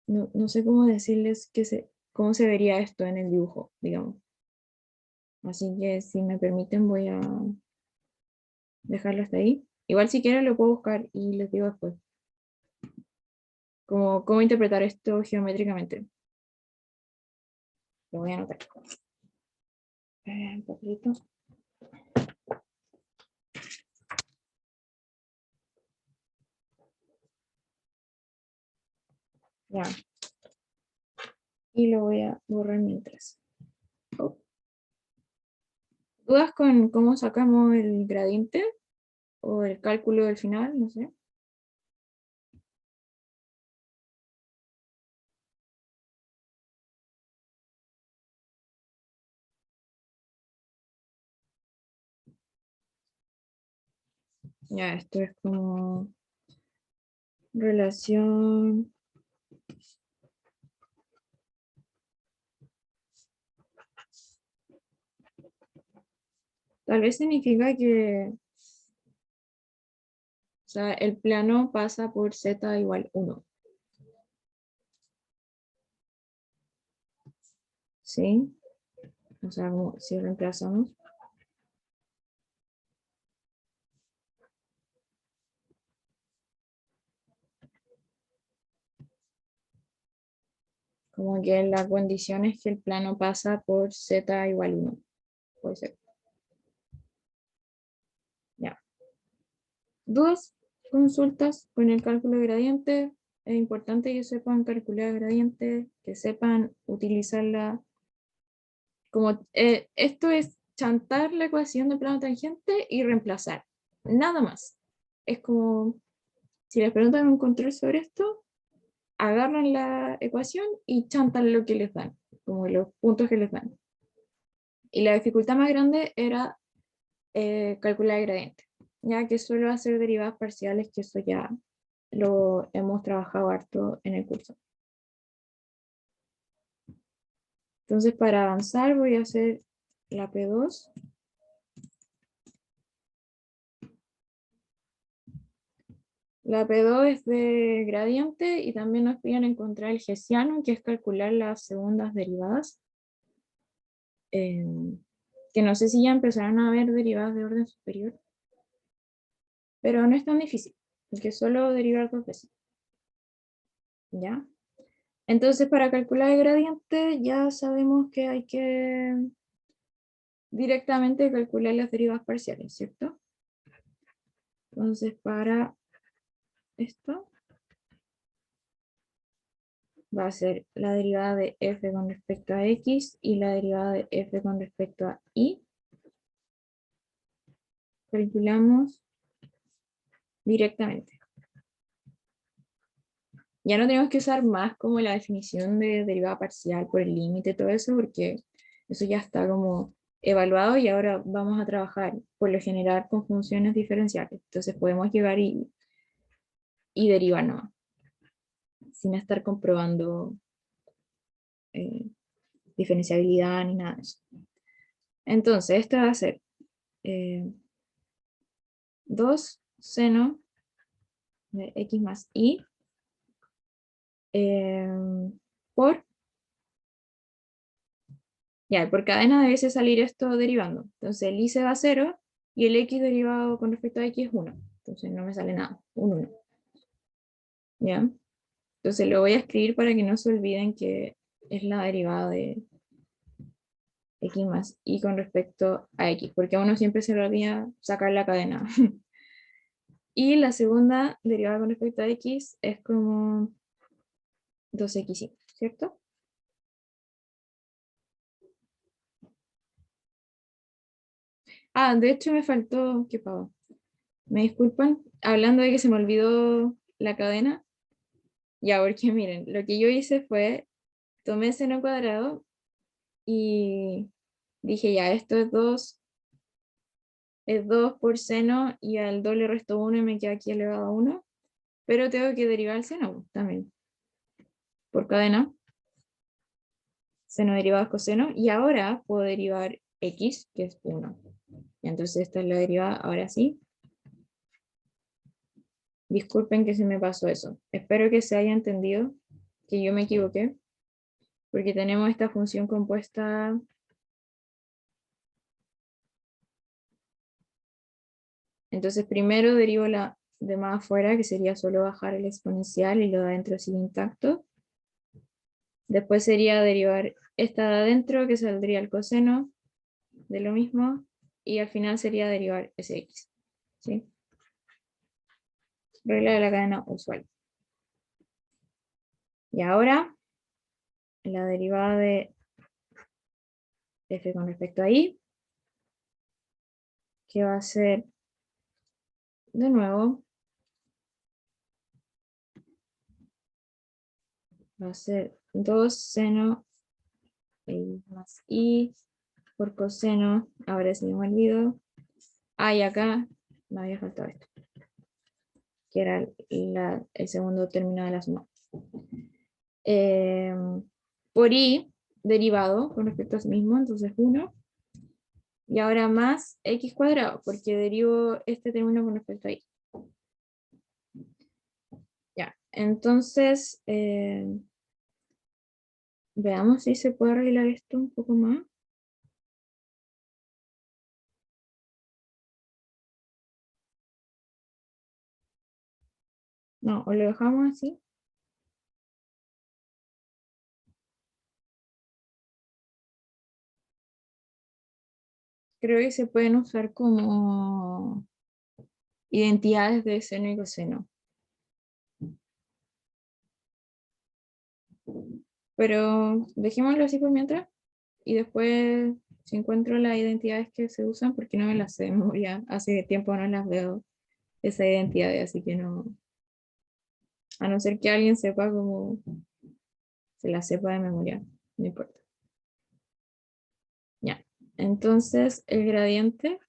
no sé cómo decirles cómo se vería esto en el dibujo, digamos. Así que si me permiten voy a dejarlo hasta ahí. Igual si quieren lo puedo buscar y les digo después. Cómo interpretar esto geométricamente. Lo voy a anotar. Un papelito. Ya. Y lo voy a borrar mientras. Oh. ¿Dudas con cómo sacamos el gradiente? ¿O el cálculo del final? No sé. Ya, esto es como relación. Tal vez significa que, o sea, el plano pasa por z igual 1. ¿Sí? O sea, como si reemplazamos. Como que la condición es que el plano pasa por z igual 1. Puede ser. Ya. ¿Dudas? ¿Consultas con el cálculo de gradiente? Es importante que sepan calcular gradiente, que sepan utilizarla. Como esto es chantar la ecuación de plano tangente y reemplazar. Nada más. Es como, si les preguntan un control sobre esto, agarran la ecuación y chantan lo que les dan, como los puntos que les dan. Y la dificultad más grande era calcular el gradiente, ya que suelo hacer derivadas parciales, que eso ya lo hemos trabajado harto en el curso. Entonces, para avanzar voy a hacer la P2. La P2 es de gradiente y también nos piden encontrar el hessiano, que es calcular las segundas derivadas. Que no sé si ya empezaron a ver derivadas de orden superior, pero no es tan difícil, porque solo derivar dos veces. ¿Ya? Entonces, para calcular el gradiente ya sabemos que hay que directamente calcular las derivadas parciales, ¿cierto? Entonces, para esto va a ser la derivada de f con respecto a x y la derivada de f con respecto a y. Calculamos directamente. Ya no tenemos que usar más como la definición de derivada parcial por el límite, todo eso, porque eso ya está como evaluado y ahora vamos a trabajar por lo general con funciones diferenciales. Entonces podemos llegar y derivar nomás, sin estar comprobando eh, diferenciabilidad ni nada de eso. Entonces, esto va a ser 2 seno de x más y por, ya, por cadena debe salir esto derivando. Entonces el y se va a 0 y el x derivado con respecto a x es 1. Entonces no me sale nada, un 1. ¿Ya? Entonces lo voy a escribir para que no se olviden que es la derivada de x más y con respecto a x, porque a uno siempre se le olvida sacar la cadena. Y la segunda derivada con respecto a x es como 2x5, ¿cierto? Ah, de hecho me faltó, qué pavo. Me disculpan, hablando de que se me olvidó la cadena, ya, porque miren, lo que yo hice fue, tomé seno cuadrado y dije, ya, esto es 2 por seno y al 2 le resto 1 y me queda aquí elevado a 1, pero tengo que derivar el seno también, por cadena, seno derivado es coseno, y ahora puedo derivar x, que es 1. Y entonces esta es la derivada, ahora sí. Disculpen que se me pasó eso. Espero que se haya entendido que yo me equivoqué, porque tenemos esta función compuesta. Entonces primero derivo la de más afuera, que sería solo bajar el exponencial y lo de adentro sigue intacto. Después sería derivar esta de adentro, que saldría el coseno de lo mismo, y al final sería derivar ese x. ¿Sí? Regla de la cadena usual. Y ahora, la derivada de f con respecto a y, que va a ser, de nuevo, va a ser 2 seno más i por coseno, ahora sí me olvido. Ah, y acá me había faltado esto, que era el segundo término de la suma. Eh, por i derivado con respecto a sí mismo, entonces 1. Y ahora más x cuadrado, porque derivo este término con respecto a y. Ya, entonces, veamos si se puede arreglar esto un poco más. No, o lo dejamos así. Creo que se pueden usar como identidades de seno y coseno. Pero dejémoslo así por mientras. Y después, si encuentro las identidades que se usan, porque no me las sé de memoria. Hace tiempo no las veo, esas identidades, así que no. A no ser que alguien sepa cómo se las sepa de memoria, no importa. Ya. Entonces, el gradiente,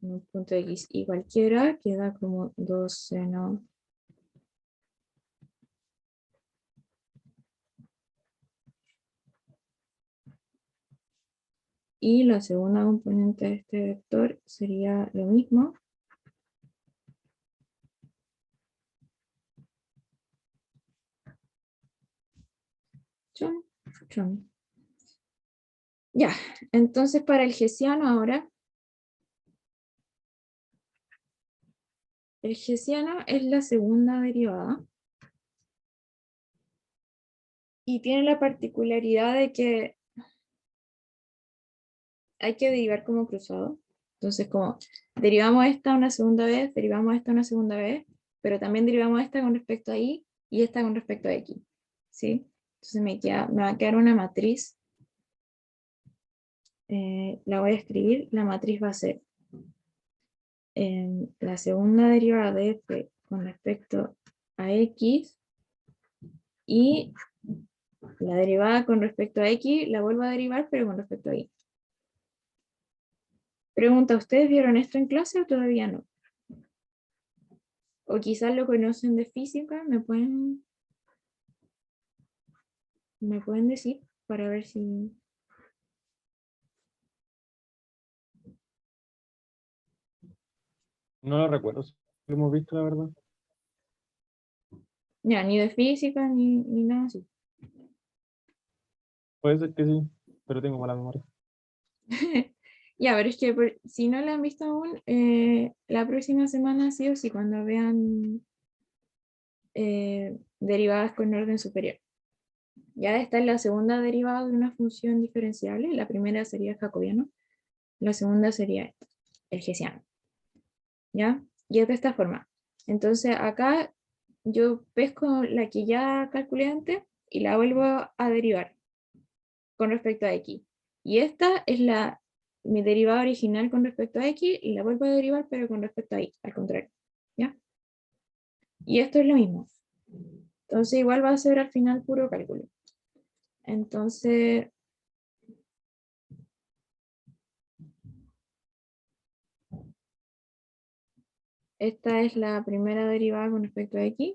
en un punto x y cualquiera, queda como 2 seno y la segunda componente de este vector sería lo mismo. Chon, chon. Ya, entonces para el hessiano ahora, el hessiano es la segunda derivada y tiene la particularidad de que hay que derivar como cruzado. Entonces, como derivamos esta una segunda vez, derivamos esta una segunda vez, pero también derivamos esta con respecto a y esta con respecto a x. ¿Sí? Entonces me va a quedar una matriz. La voy a escribir. La matriz va a ser la segunda derivada de f con respecto a x y La derivada con respecto a x la vuelvo a derivar, pero con respecto a y. Pregunta, ¿ustedes vieron esto en clase o todavía no? O quizás lo conocen de física, me pueden decir para ver si... No lo recuerdo si lo hemos visto, la verdad. Ya, ni de física ni nada así. Puede ser que sí, pero tengo mala memoria. Ya, pero es que si no la han visto aún, la próxima semana sí o sí, cuando vean derivadas con orden superior. Ya esta es la segunda derivada de una función diferenciable. La primera sería el jacobiano, la segunda sería el hessiano. ¿Ya? Y es de esta forma. Entonces acá yo pesco la que ya calculé antes y la vuelvo a derivar con respecto a x. Y esta es mi derivada original con respecto a x y la vuelvo a derivar pero con respecto a y, al contrario. ¿Ya? Y esto es lo mismo. Entonces igual va a ser al final puro cálculo. Entonces, esta es la primera derivada con respecto a x.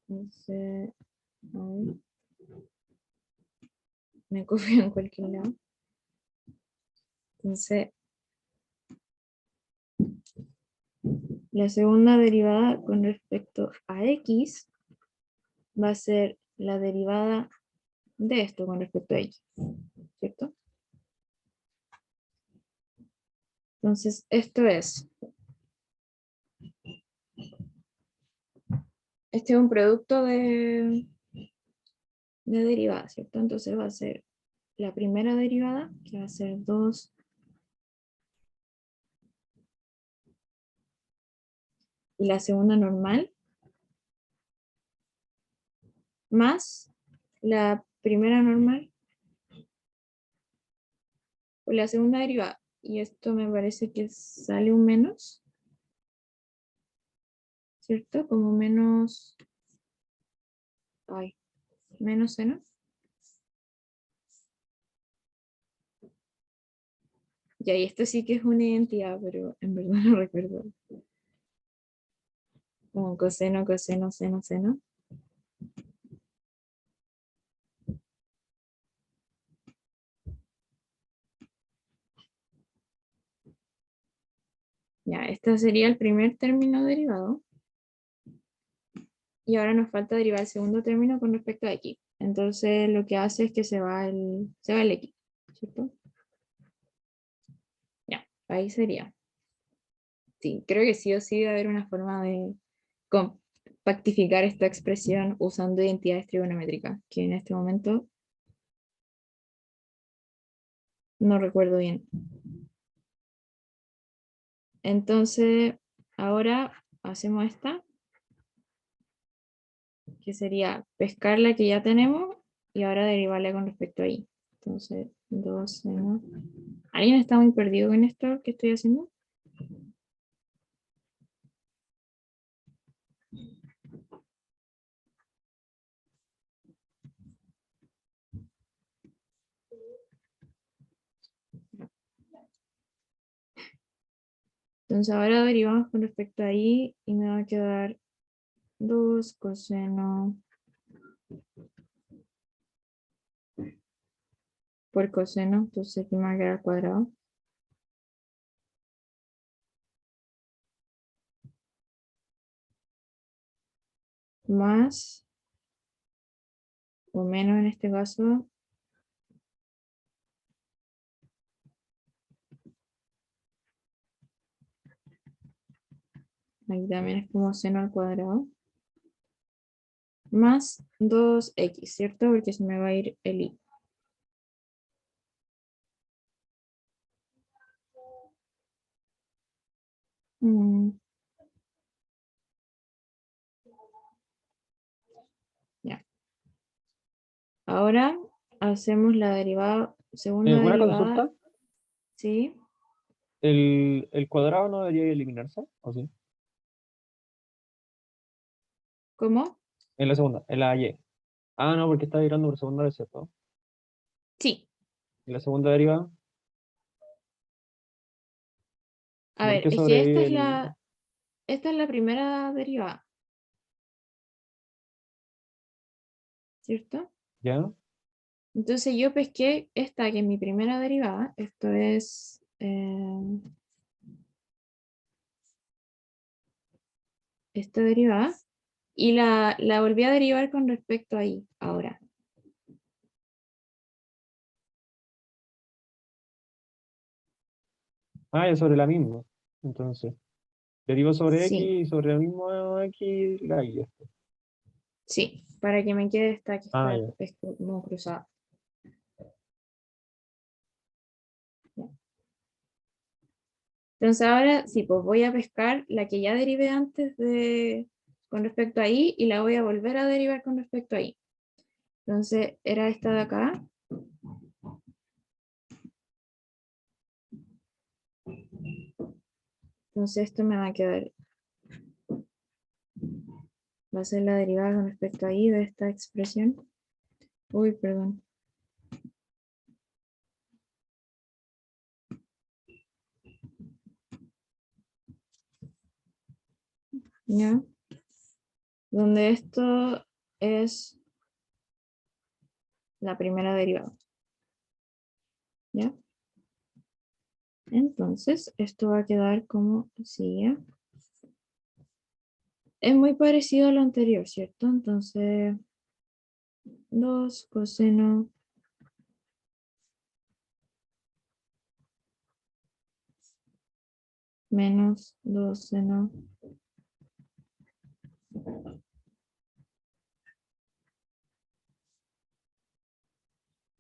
Entonces, a ver, me copio en cualquier lado. Entonces, la segunda derivada con respecto a x va a ser la derivada de esto con respecto a x, ¿cierto? Entonces, esto es, este es un producto de derivadas, ¿cierto? Entonces va a ser la primera derivada, que va a ser 2, y la segunda normal, más la primera normal, o la segunda derivada. Y esto me parece que sale un menos, ¿cierto? Como menos, ay, menos seno. Ya, y esto sí que es una identidad, pero en verdad no recuerdo. Como coseno, coseno, seno, seno. Ya, este sería el primer término derivado. Y ahora nos falta derivar el segundo término con respecto a x. Entonces lo que hace es que se va el x, ¿cierto? Ya, ahí sería. Sí, creo que sí o sí debe haber una forma de compactificar esta expresión usando identidades trigonométricas, que en este momento no recuerdo bien. Entonces, ahora hacemos esta, que sería pescar la que ya tenemos y ahora derivarla con respecto a y. Entonces, 2 menos... ¿Alguien está muy perdido con esto que estoy haciendo? Entonces ahora derivamos con respecto a y me va a quedar 2 coseno por coseno, entonces aquí me va a quedar al cuadrado. Más, o menos en este caso, aquí también es como seno al cuadrado, más 2x, ¿cierto? Porque se me va a ir el y. Mm, ya. Ahora hacemos la derivada, segunda Una derivada, consulta. ¿sí? El cuadrado no debería eliminarse, ¿o sí? ¿Cómo? En la segunda, en la Y. Ah, no, porque está derivando por segunda vez, ¿cierto? Sí. En la segunda derivada, A ¿por ver, qué es que sobrevive el... esta es la primera derivada, ¿cierto? ¿Ya? Entonces yo pesqué esta que es mi primera derivada. Esto es esta derivada. Y la volví a derivar con respecto a y ahora. Ah, ya sobre la misma. Entonces, derivo sobre X Sí, y sobre el mismo X la Y. sí, para que me quede esta que Ah, está ya. como cruzada. Ya. Entonces ahora sí, pues voy a pescar la que ya derivé antes con respecto a y la voy a volver a derivar con respecto a y. Entonces era esta de acá. Entonces esto me va a quedar, va a ser la derivada con respecto a y de esta expresión. Uy, perdón. ¿Ya? Donde esto es la primera derivada. ¿Ya? Entonces, esto va a quedar como sigue. Es muy parecido a lo anterior, ¿cierto? Entonces, 2 coseno menos 2 seno.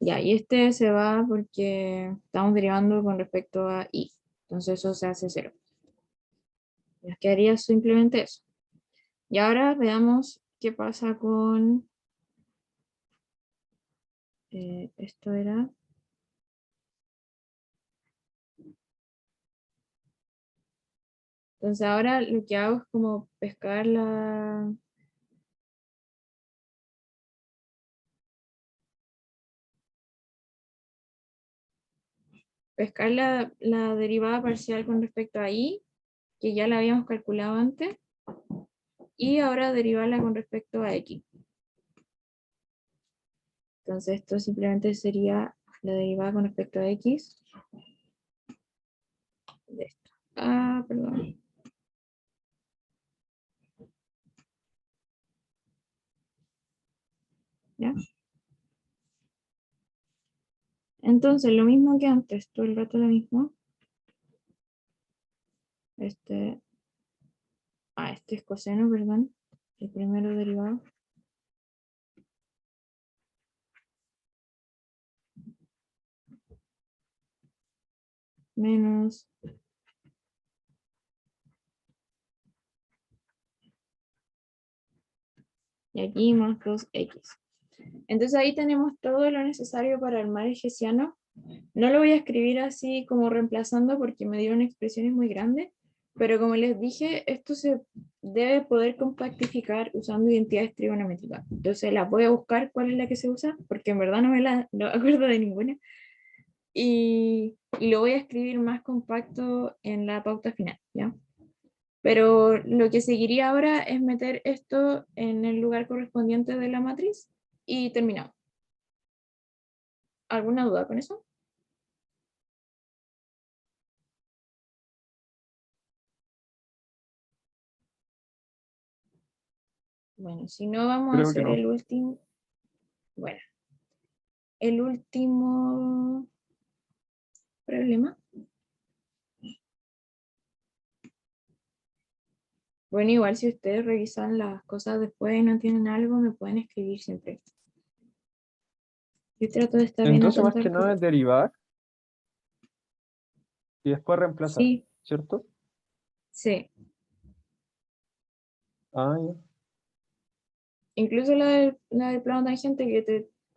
Ya, y este se va porque estamos derivando con respecto a y. Entonces eso se hace 0. Nos quedaría simplemente eso. Y ahora veamos qué pasa con... esto era... Entonces ahora lo que hago es como pescar la derivada parcial con respecto a y, que ya la habíamos calculado antes, y ahora derivarla con respecto a x. Entonces esto simplemente sería la derivada con respecto a x de esto. Ah, perdón. ¿Ya? Entonces lo mismo que antes, todo el rato lo mismo. Este, este es coseno, perdón. El primero derivado. Menos. Y aquí más 2x. Entonces ahí tenemos todo lo necesario para armar el hessiano. No lo voy a escribir así como reemplazando porque me dieron expresiones muy grandes, pero como les dije, esto se debe poder compactificar usando identidades trigonométricas. Entonces las voy a buscar cuál es la que se usa, porque en verdad no me acuerdo de ninguna. Y lo voy a escribir más compacto en la pauta final, ¿ya? Pero lo que seguiría ahora es meter esto en el lugar correspondiente de la matriz y terminamos. ¿Alguna duda con eso? Bueno, si no, vamos a Creo que hacer no. el último. Bueno, el último problema. Bueno, igual si ustedes revisan las cosas después y no tienen algo, me pueden escribir siempre. Yo trato de estar bien Entonces, más atenta que al nada correo. es derivar y después reemplazar, Sí, ¿cierto? sí. Ah, ya. Incluso la del plano tangente que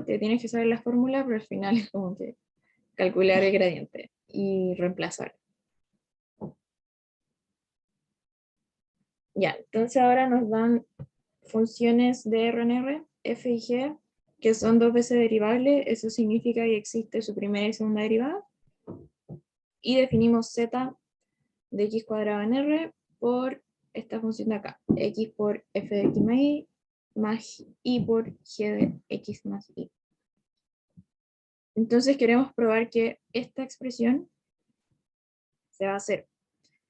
te tienes que saber la fórmula, pero al final es como que calcular el gradiente y reemplazar. Ya, entonces ahora nos dan funciones de R en R, f y g, que son dos veces derivables, eso significa que existe su primera y segunda derivada. Y definimos z de x cuadrado en R por esta función de acá, x por f de x más y por g de x más y. Entonces queremos probar que esta expresión se va a hacer.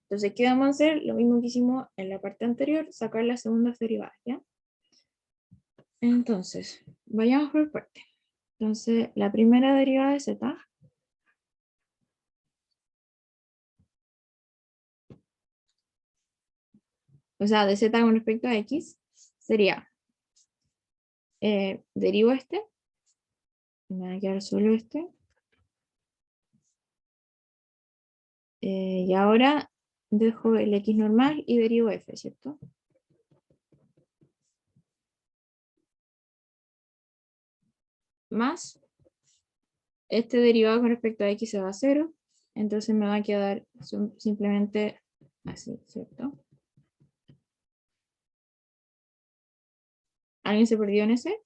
Entonces, ¿qué vamos a hacer? Lo mismo que hicimos en la parte anterior, sacar las segundas derivadas, ¿ya? Entonces, vayamos por parte. Entonces, la primera derivada de z, o sea, de z con respecto a x, sería, derivo este, me va a quedar solo este, y ahora dejo el x normal y derivo f, ¿cierto? Más, este derivado con respecto a x se va a 0, entonces me va a quedar simplemente así, ¿cierto? ¿Alguien se perdió en ese?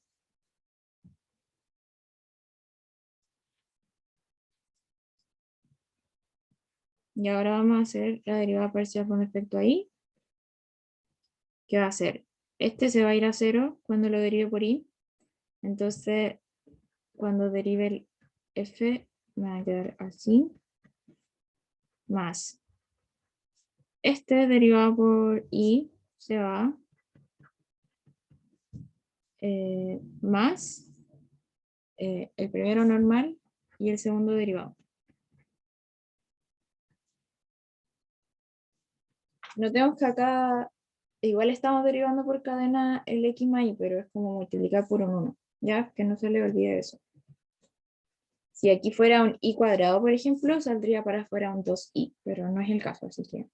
Y ahora vamos a hacer la derivada parcial con respecto a y, que va a ser, este se va a ir a 0 cuando lo derive por y, entonces cuando derive el f me va a quedar así, más este derivado por y se va, más el primero normal y el segundo derivado. Notemos que acá igual estamos derivando por cadena el x más y, pero es como multiplicar por un 1, ya que no se le olvide eso. Si aquí fuera un i cuadrado, por ejemplo, saldría para afuera un 2i, pero no es el caso, así que...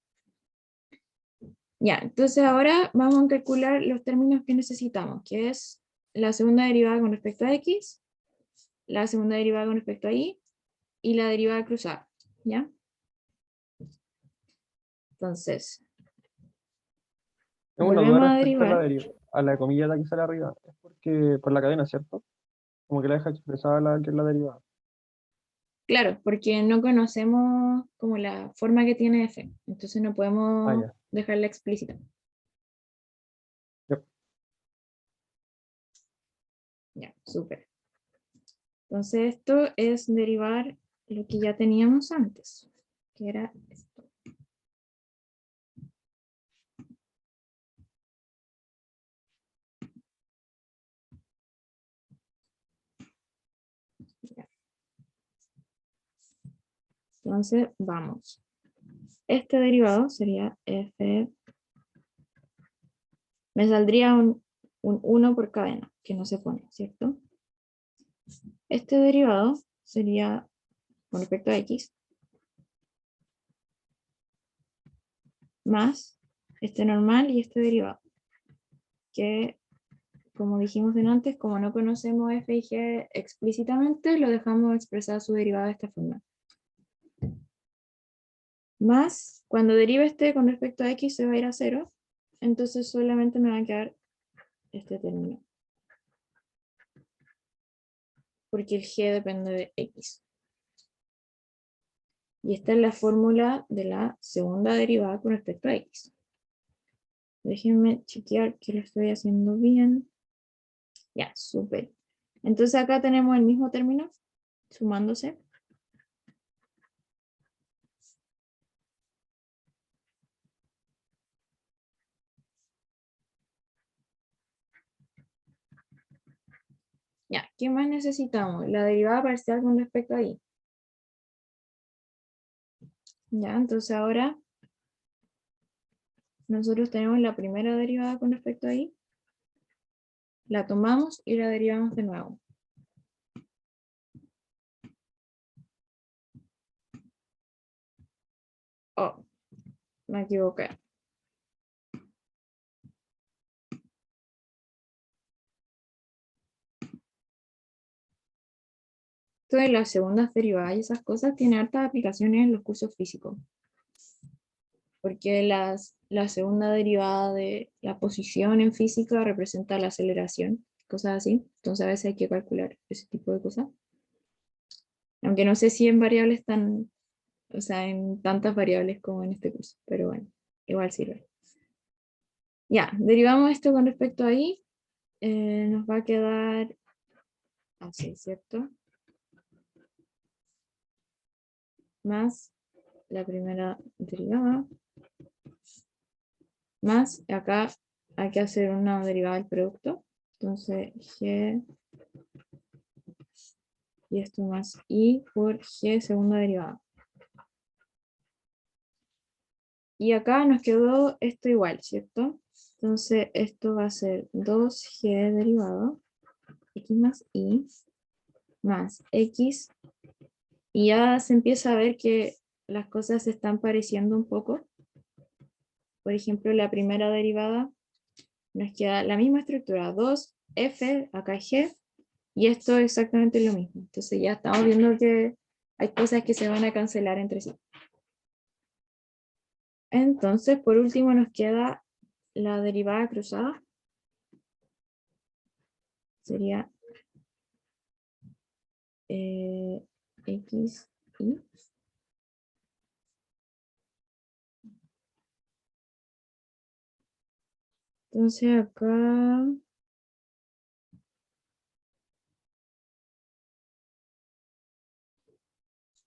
Ya, entonces ahora vamos a calcular los términos que necesitamos, que es la segunda derivada con respecto a x, la segunda derivada con respecto a y la derivada cruzada, ¿ya? Entonces, Tengo una duda volvemos a respecto a la derivar. a la comillada que sale arriba. Es porque por la cadena, ¿cierto? Como que la deja expresada la que es la derivada. Claro, porque no conocemos como la forma que tiene f, entonces no Ah, podemos ya. dejarla explícita. Yep. Ya, súper. Entonces esto es derivar lo que ya teníamos antes, que era esto. Ya. Entonces vamos. Este derivado sería f, me saldría un 1 por cadena, que no se pone, ¿cierto? Este derivado sería con respecto a x, más este normal y este derivado, que como dijimos antes, como no conocemos f y g explícitamente, lo dejamos expresar su derivada de esta forma. Más, cuando derive este con respecto a x se va a ir a 0, entonces solamente me va a quedar este término. Porque el g depende de x. Y esta es la fórmula de la segunda derivada con respecto a x. Déjenme chequear que lo estoy haciendo bien. Ya, súper. Entonces acá tenemos el mismo término, sumándose. Ya, ¿qué más necesitamos? La derivada parcial con respecto a y. Ya, entonces ahora nosotros tenemos la primera derivada con respecto a y. La tomamos y la derivamos de nuevo. Oh, me equivoqué. Esto de las segundas derivadas y esas cosas tiene hartas aplicaciones en los cursos físicos. porque la segunda derivada de la posición en física representa la aceleración, cosas así. Entonces a veces hay que calcular ese tipo de cosas. Aunque no sé si en variables tan, o sea, en tantas variables como en este curso, pero bueno, igual sirve. Ya, derivamos esto con respecto a i, nos va a quedar así, ¿cierto? Más la primera derivada, más acá hay que hacer una derivada del producto. Entonces, g y esto más i por g segunda derivada. Y acá nos quedó esto igual, ¿cierto? Entonces, esto va a ser 2g derivado, x más y, más x. Y ya se empieza a ver que las cosas se están pareciendo un poco. Por ejemplo, la primera derivada nos queda la misma estructura, 2f, acá es g, y esto es exactamente lo mismo. Entonces ya estamos viendo que hay cosas que se van a cancelar entre sí. Entonces, por último, nos queda la derivada cruzada. Sería x, y. Entonces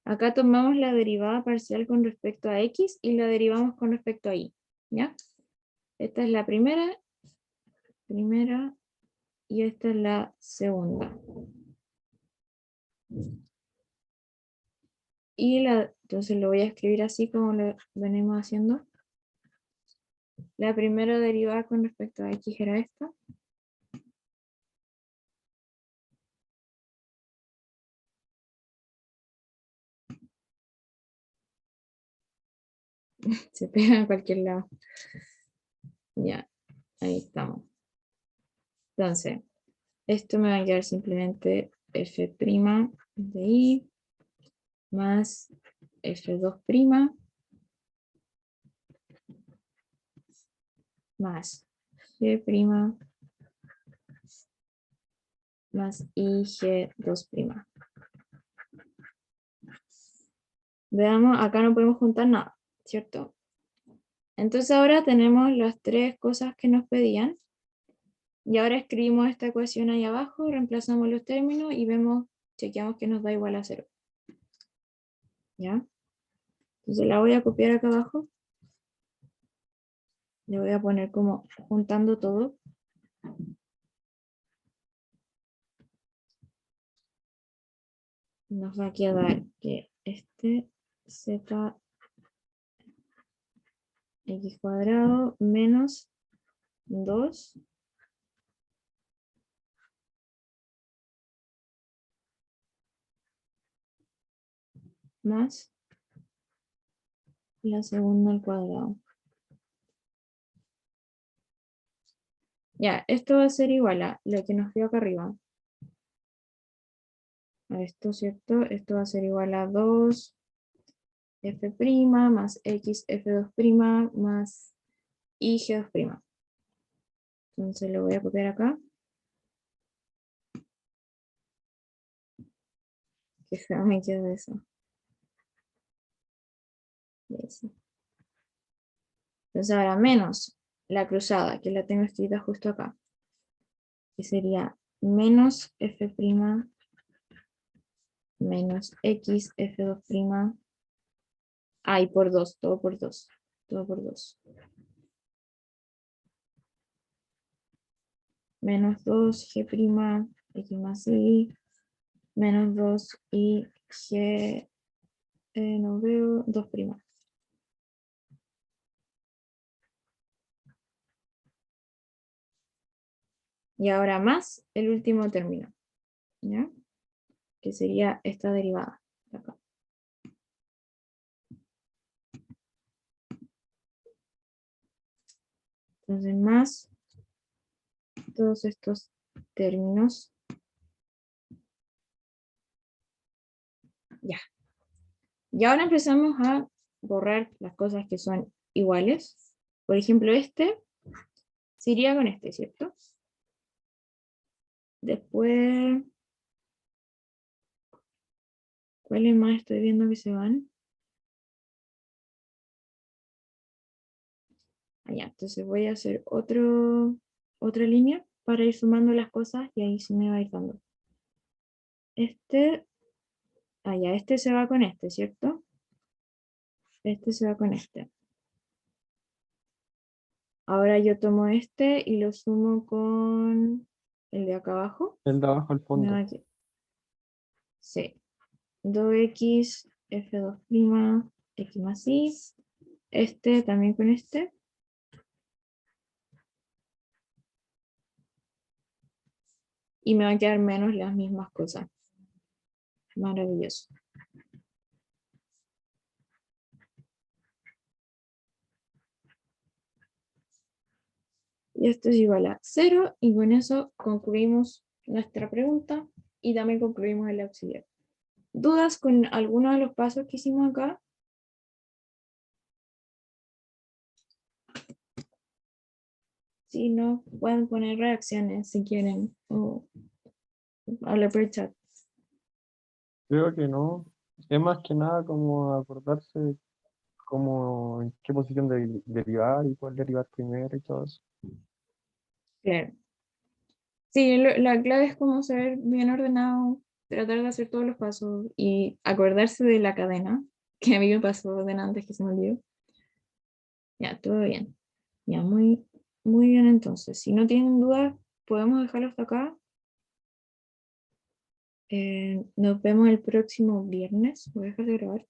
acá tomamos la derivada parcial con respecto a x y la derivamos con respecto a y. ¿Ya? Esta es la primera, y esta es la segunda. Entonces lo voy a escribir así como lo venimos haciendo. La primera derivada con respecto a x era esta. Se pega en cualquier lado. Ya, ahí estamos. Entonces, esto me va a quedar simplemente f' de i más f2' más g' más ig2'. Veamos, acá no podemos juntar nada, ¿cierto? Entonces ahora tenemos las tres cosas que nos pedían. Y ahora escribimos esta ecuación ahí abajo, reemplazamos los términos y vemos, chequeamos que nos da igual a 0. ¿Ya? Entonces la voy a copiar acá abajo. Le voy a poner como juntando todo. Nos va a quedar que este z x cuadrado menos 2 más la segunda al cuadrado. Ya, esto va a ser igual a lo que nos dio acá arriba. A esto, ¿cierto? Esto va a ser igual a 2 f' más x f2' más y g2'. Entonces lo voy a copiar acá. Qué feo me quedó eso. Eso. Entonces ahora menos la cruzada, que la tengo escrita justo acá, que sería menos f' menos x f2'. Y por 2, todo por 2. Todo por 2. Menos 2 g', x más y, menos 2 y g, no veo, 2'. Y ahora más el último término, ¿ya? Que sería esta derivada de acá. Entonces más todos estos términos. Ya. Y ahora empezamos a borrar las cosas que son iguales. Por ejemplo, este se iría con este, ¿cierto? Después, ¿cuáles más estoy viendo que se van? Allá, entonces voy a hacer otra línea para ir sumando las cosas y ahí se me va a ir dando. Allá, este se va con este, ¿cierto? Este se va con este. Ahora yo tomo este y lo sumo con el de acá abajo. El de abajo al Me fondo. va a que- Sí. 2x, f2', x más y. Este también con este. Y me van a quedar menos las mismas cosas. Maravilloso. Y esto es igual a 0 y con eso concluimos nuestra pregunta y también concluimos el auxiliar. ¿Dudas con alguno de los pasos que hicimos acá? Si no, pueden poner reacciones si quieren o hablar por el chat. Creo que no. Es más que nada como acordarse como en qué posición derivar y cuál derivar primero y todo eso. Claro. Sí, la clave es como ser bien ordenado, tratar de hacer todos los pasos y acordarse de la cadena, que a mí me pasó de antes que se me olvidó. Ya, todo bien. Ya, muy bien entonces. Si no tienen dudas, podemos dejarlo hasta acá. Nos vemos el próximo viernes. Voy a dejar de grabar.